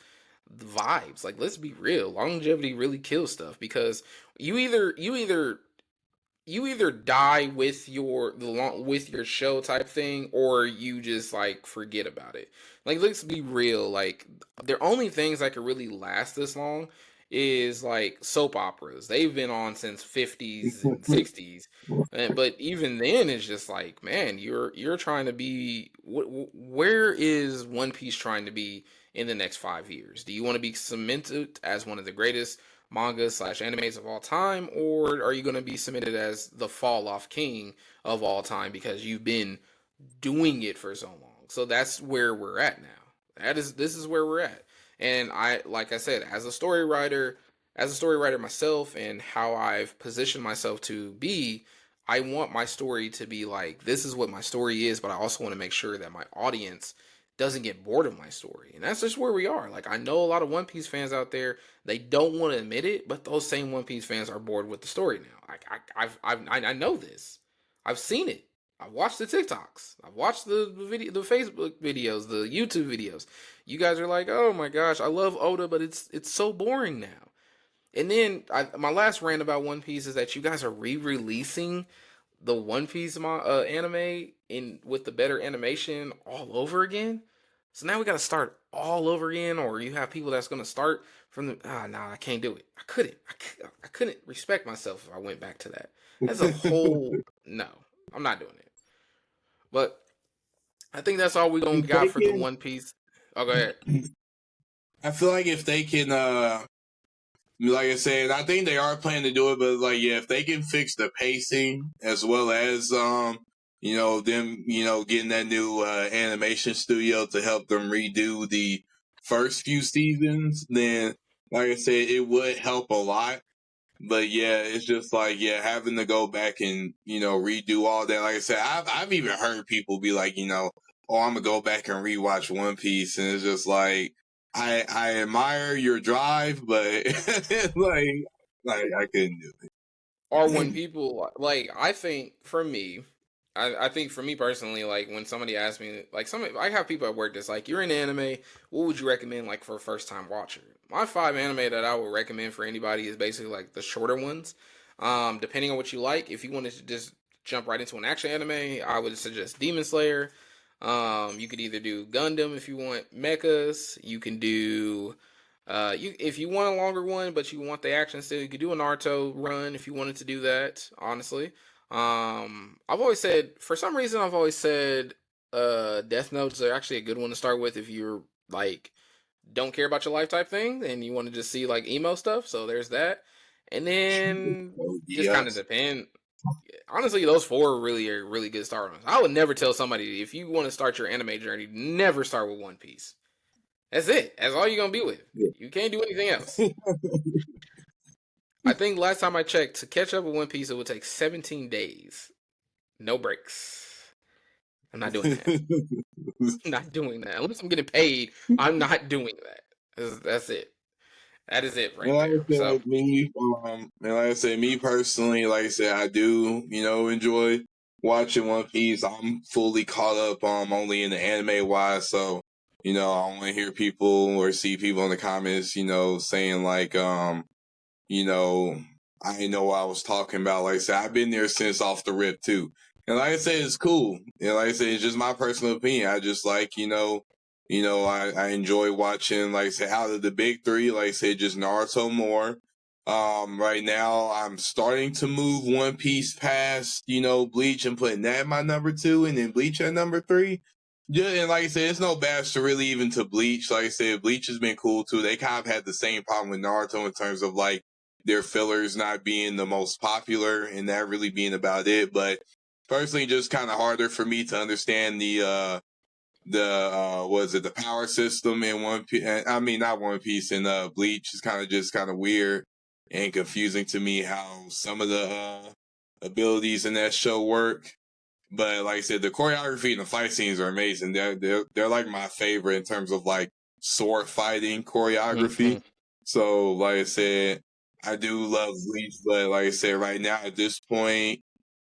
the vibes. Like let's be real, longevity really kills stuff because you either die with with your show type thing or you just like forget about it. Like let's be real, like the only things that could really last this long is like soap operas. They've been on since 50s and 60s. But even then it's just like, man, you're trying to be where is One Piece trying to be in the next 5 years? Do you want to be cemented as one of the greatest manga slash animes of all time, or are you going to be submitted as the fall off king of all time because you've been doing it for so long? So that's where we're at now. This is where we're at. And I like I said, as a story writer myself and how I've positioned myself to be, I want my story to be like this is what my story is, but I also want to make sure that my audience doesn't get bored of my story. And that's just where we are. Like I know a lot of One Piece fans out there, they don't want to admit it, but those same One Piece fans are bored with the story now. I know this. I've seen it. I've watched the TikToks. I've watched the Facebook videos, the YouTube videos. You guys are like, oh my gosh, I love Oda, but it's so boring now. And then my last rant about One Piece is that you guys are re-releasing the One Piece anime in with the better animation all over again. So now we got to start all over again, or you have people that's gonna start from the nah, I can't do it. I couldn't respect myself if I went back to that. That's a whole no. I'm not doing it. But I think that's all we gonna If they got for the can, One Piece. Oh, go ahead. I feel like if they can, like I said, I think they are planning to do it, but like, yeah, if they can fix the pacing as well as, them, getting that new animation studio to help them redo the first few seasons, then, like I said, it would help a lot. But yeah, it's just like, yeah, having to go back and, redo all that. Like I said, I've even heard people be like, oh, I'm gonna go back and rewatch One Piece. And it's just like, I admire your drive, but like I couldn't do Or when it. people like I think for me, I think for me personally, like when somebody asks me, like some I have people at work that's like, you're in anime, what would you recommend like for a first time watcher? My five anime that I would recommend for anybody is basically like the shorter ones. Depending on what you like, if you wanted to just jump right into an action anime, I would suggest Demon Slayer. You could either do Gundam if you want mechas. You can do you if you want a longer one, but you want the action still, you could do a Naruto run if you wanted to do that. Honestly, I've always said for some reason I've always said Death Notes are actually a good one to start with if you're like don't care about your life type thing and you want to just see like emo stuff. So there's that. and then just kind of Yes. depend. Honestly, those four really are really good starters. I would never tell somebody if you want to start your anime journey, never start with One Piece. That's it. That's all you're gonna be with. You can't do anything else. I think last time I checked, to catch up with One Piece, it would take 17 days, no breaks. I'm not doing that. I'm not doing that unless I'm getting paid. I'm not doing that. That's it. That is it And right like there. I So, said, me personally, like I said, I do, enjoy watching One Piece. I'm fully caught up, only in the anime wise, so, I want to hear people or see people in the comments, saying like, I didn't know what I was talking about. Like I said, I've been there since off the rip too. And like I said, it's cool. And like I said, it's just my personal opinion. I just like, I enjoy watching, like I said, out of the big three, like I said, just Naruto more. Right now I'm starting to move One Piece past, Bleach and putting that at my number two and then Bleach at number three. Yeah, and like I said, it's no bash to really even to Bleach. Like I said, Bleach has been cool too. They kind of had the same problem with Naruto in terms of like their fillers not being the most popular and that really being about it. But personally, just kind of harder for me to understand the power system in One Piece. I mean, not One Piece, and Bleach is kind of weird and confusing to me how some of the abilities in that show work. But like I said, the choreography and the fight scenes are amazing. They're like my favorite in terms of like sword fighting choreography. mhm. So like I said, I do love Bleach, but like I said, right now at this point,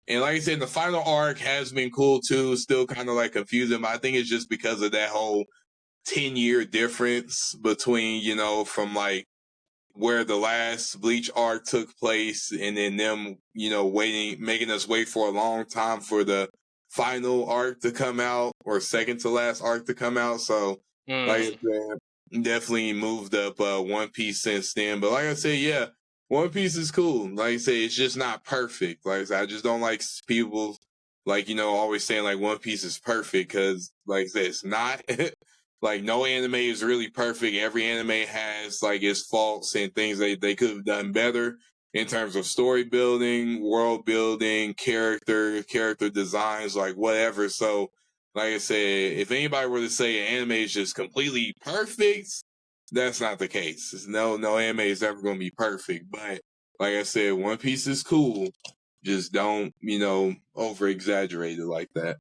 and like I said, the final arc has been cool too. Still kind of like confusing, but I think it's just because of that whole 10-year difference between, from like where the last Bleach arc took place and then them, making us wait for a long time for the final arc to come out or second to last arc to come out. So, like I Mm, said, definitely moved up One Piece since then. But like I said, yeah, One Piece is cool. Like I say, it's just not perfect. Like I said, I just don't like people like, always saying like One Piece is perfect because like I said, it's not. Like no anime is really perfect. Every anime has like its faults and things they could have done better in terms of story building, world building, character designs, like whatever. So, like I said, if anybody were to say an anime is just completely perfect, that's not the case. No anime is ever going to be perfect. But like I said, One Piece is cool. Just don't, over exaggerate it like that.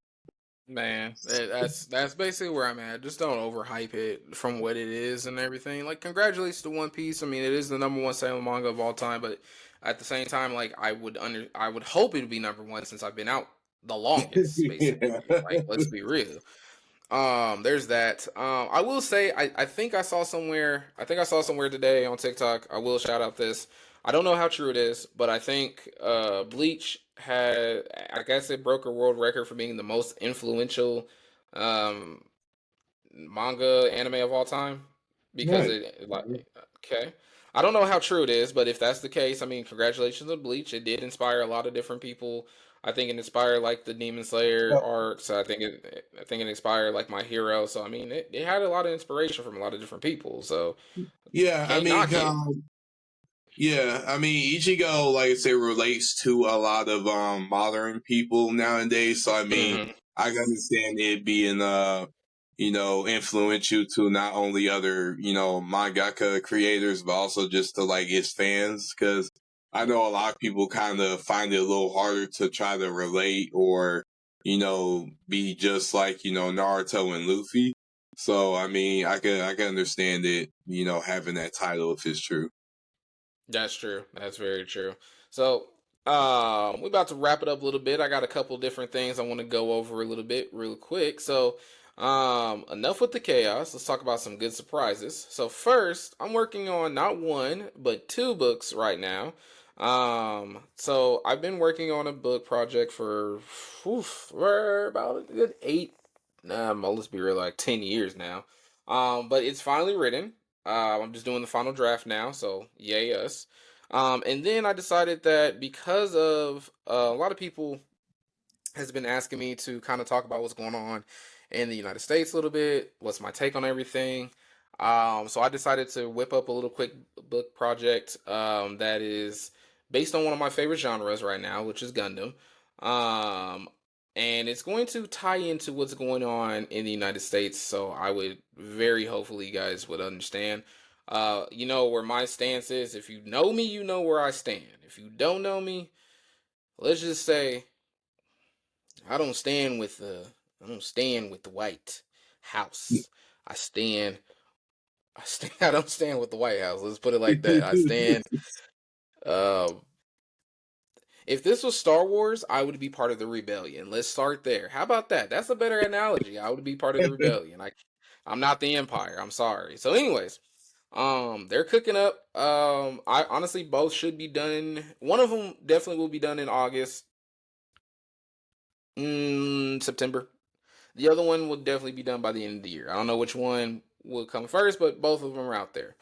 man, that's basically where I'm at. Just don't overhype it from what it is and everything. Like, congratulations to One Piece. I mean, it is the number one selling manga of all time, but at the same time, like, I would hope it would be number one since I've been out the longest, Yeah. basically. Like, let's be real. There's that. I will say I think I think I saw somewhere today on TikTok. I will shout out this. I don't know how true it is, but I think Bleach had, I guess it broke a world record for being the most influential um manga anime of all time because Right. it like okay. I don't know how true it is, but if that's the case, I mean, congratulations on Bleach. It did inspire a lot of different people. I think it inspired like the Demon Slayer arc. So I think it inspired like My Hero. So I mean, it had a lot of inspiration from a lot of different people. So Yeah, I can't mean, knock it. yeah, I mean, Ichigo, like I say, relates to a lot of modern people nowadays. So I mean, Hmm. I can understand it being influential to not only other, mangaka creators, but also just to like its fans. Cause I know a lot of people kind of find it a little harder to try to relate or, be just like, Naruto and Luffy. So I mean, I can understand it, having that title if it's true. That's true. That's very true. So, we're about to wrap it up a little bit. I got a couple different things I want to go over a little bit real quick. So, enough with the chaos. Let's talk about some good surprises. So, first, I'm working on not one, but two books right now. So I've been working on a book project for about a good eight, let's be real, like 10 years now. But it's finally written. I'm just doing the final draft now, so yay us. And then I decided that because of a lot of people has been asking me to kind of talk about what's going on in the United States a little bit, what's my take on everything. So I decided to whip up a little quick book project that is based on one of my favorite genres right now, which is Gundam. Um, and it's going to tie into what's going on in the United States. So I would very hopefully you guys would understand. You know where my stance is. If you know me, you know where I stand. If you don't know me, let's just say I don't stand with the I don't stand with the White House. I stand I don't stand with the White House. Let's put it like that. I stand. Um, if this was Star Wars, I would be part of the rebellion. Let's start there. How about that? That's a better analogy. I would be part of the rebellion. I'm not the Empire. I'm sorry. So, anyways, they're cooking up. I honestly both should be done. One of them definitely will be done in August, September. The other one will definitely be done by the end of the year. I don't know which one will come first, but both of them are out there.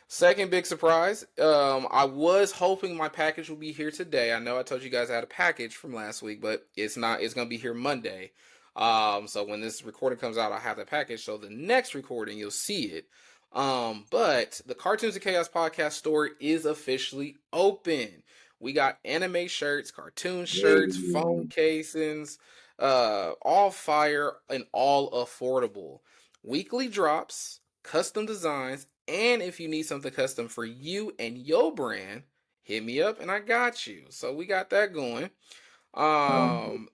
Second big surprise. I was hoping my package would be here today. I know I told you guys I had a package from last week, but it's not. It's gonna be here Monday. So when this recording comes out, I'll have the package. So the next recording, you'll see it. But the Cartoons of Chaos podcast store is officially open. We got anime shirts, cartoon shirts, phone casings, all fire and all affordable. Weekly drops, custom designs, and if you need something custom for you and your brand, hit me up and I got you. So we got that going. Um,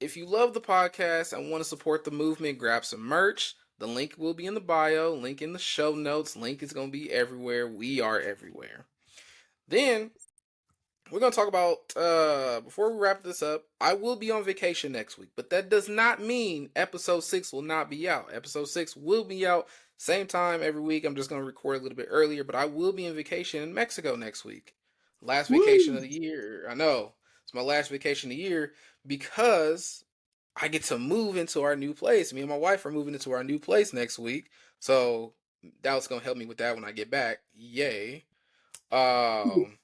if you love the podcast and want to support the movement, grab some merch. The link will be in the bio, link in the show notes, link is going to be everywhere. We are everywhere. Then we're going to talk about before we wrap this up, I will be on vacation next week, but that does not mean episode 6 will not be out. Episode 6 will be out same time every week. I'm just going to record a little bit earlier, but I will be on vacation in Mexico next week. Last vacation of Woo! the year. I know. It's my last vacation of the year because I get to move into our new place. Me and my wife are moving into our new place next week. So that's going to help me with that when I get back. Yay. Um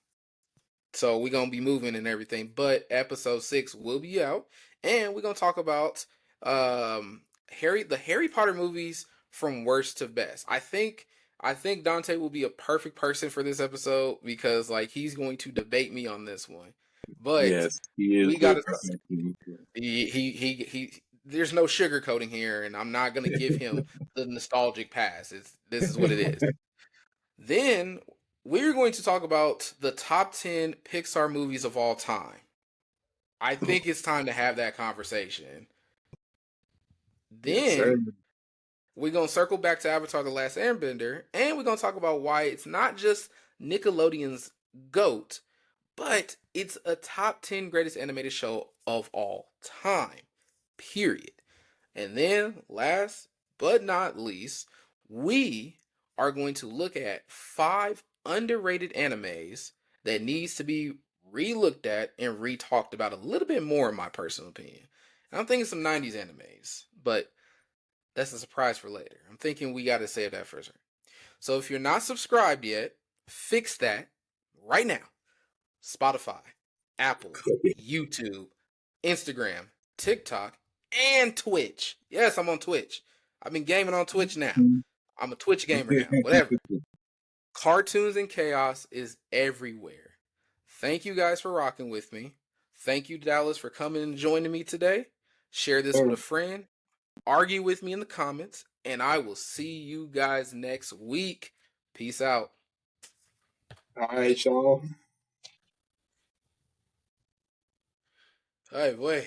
so we're gonna be moving and everything, but episode 6 will be out, and we're gonna talk about the Harry Potter movies from worst to best. I think Dante will be a perfect person for this episode because like he's going to debate me on this one. But Yes, he is we the gotta professional. he there's no sugarcoating here, and I'm not gonna give him the nostalgic pass. This is what it is. Then we're going to talk about the top 10 Pixar movies of all time. I think it's time to have that conversation. Yes, sir. Then we're going to circle back to Avatar The Last Airbender, and we're going to talk about why it's not just Nickelodeon's GOAT, but it's a top 10 greatest animated show of all time. Period. And then, last but not least, we are going to look at 5 underrated animes that needs to be re-looked at and re-talked about a little bit more, in my personal opinion. And I'm thinking some 90s animes, but that's a surprise for later. I'm thinking we got to save that for sure. So if you're not subscribed yet, fix that right now. Spotify, Apple, YouTube, Instagram, TikTok, and Twitch. Yes, I'm on Twitch. I've been gaming on Twitch now. I'm a Twitch gamer now. Whatever. Cartoons and Chaos is everywhere. Thank you guys for rocking with me. Thank you, Dallas, for coming and joining me today. Share this with a friend. Argue with me in the comments. And I will see you guys next week. Peace out. All right, y'all. Hey, boy.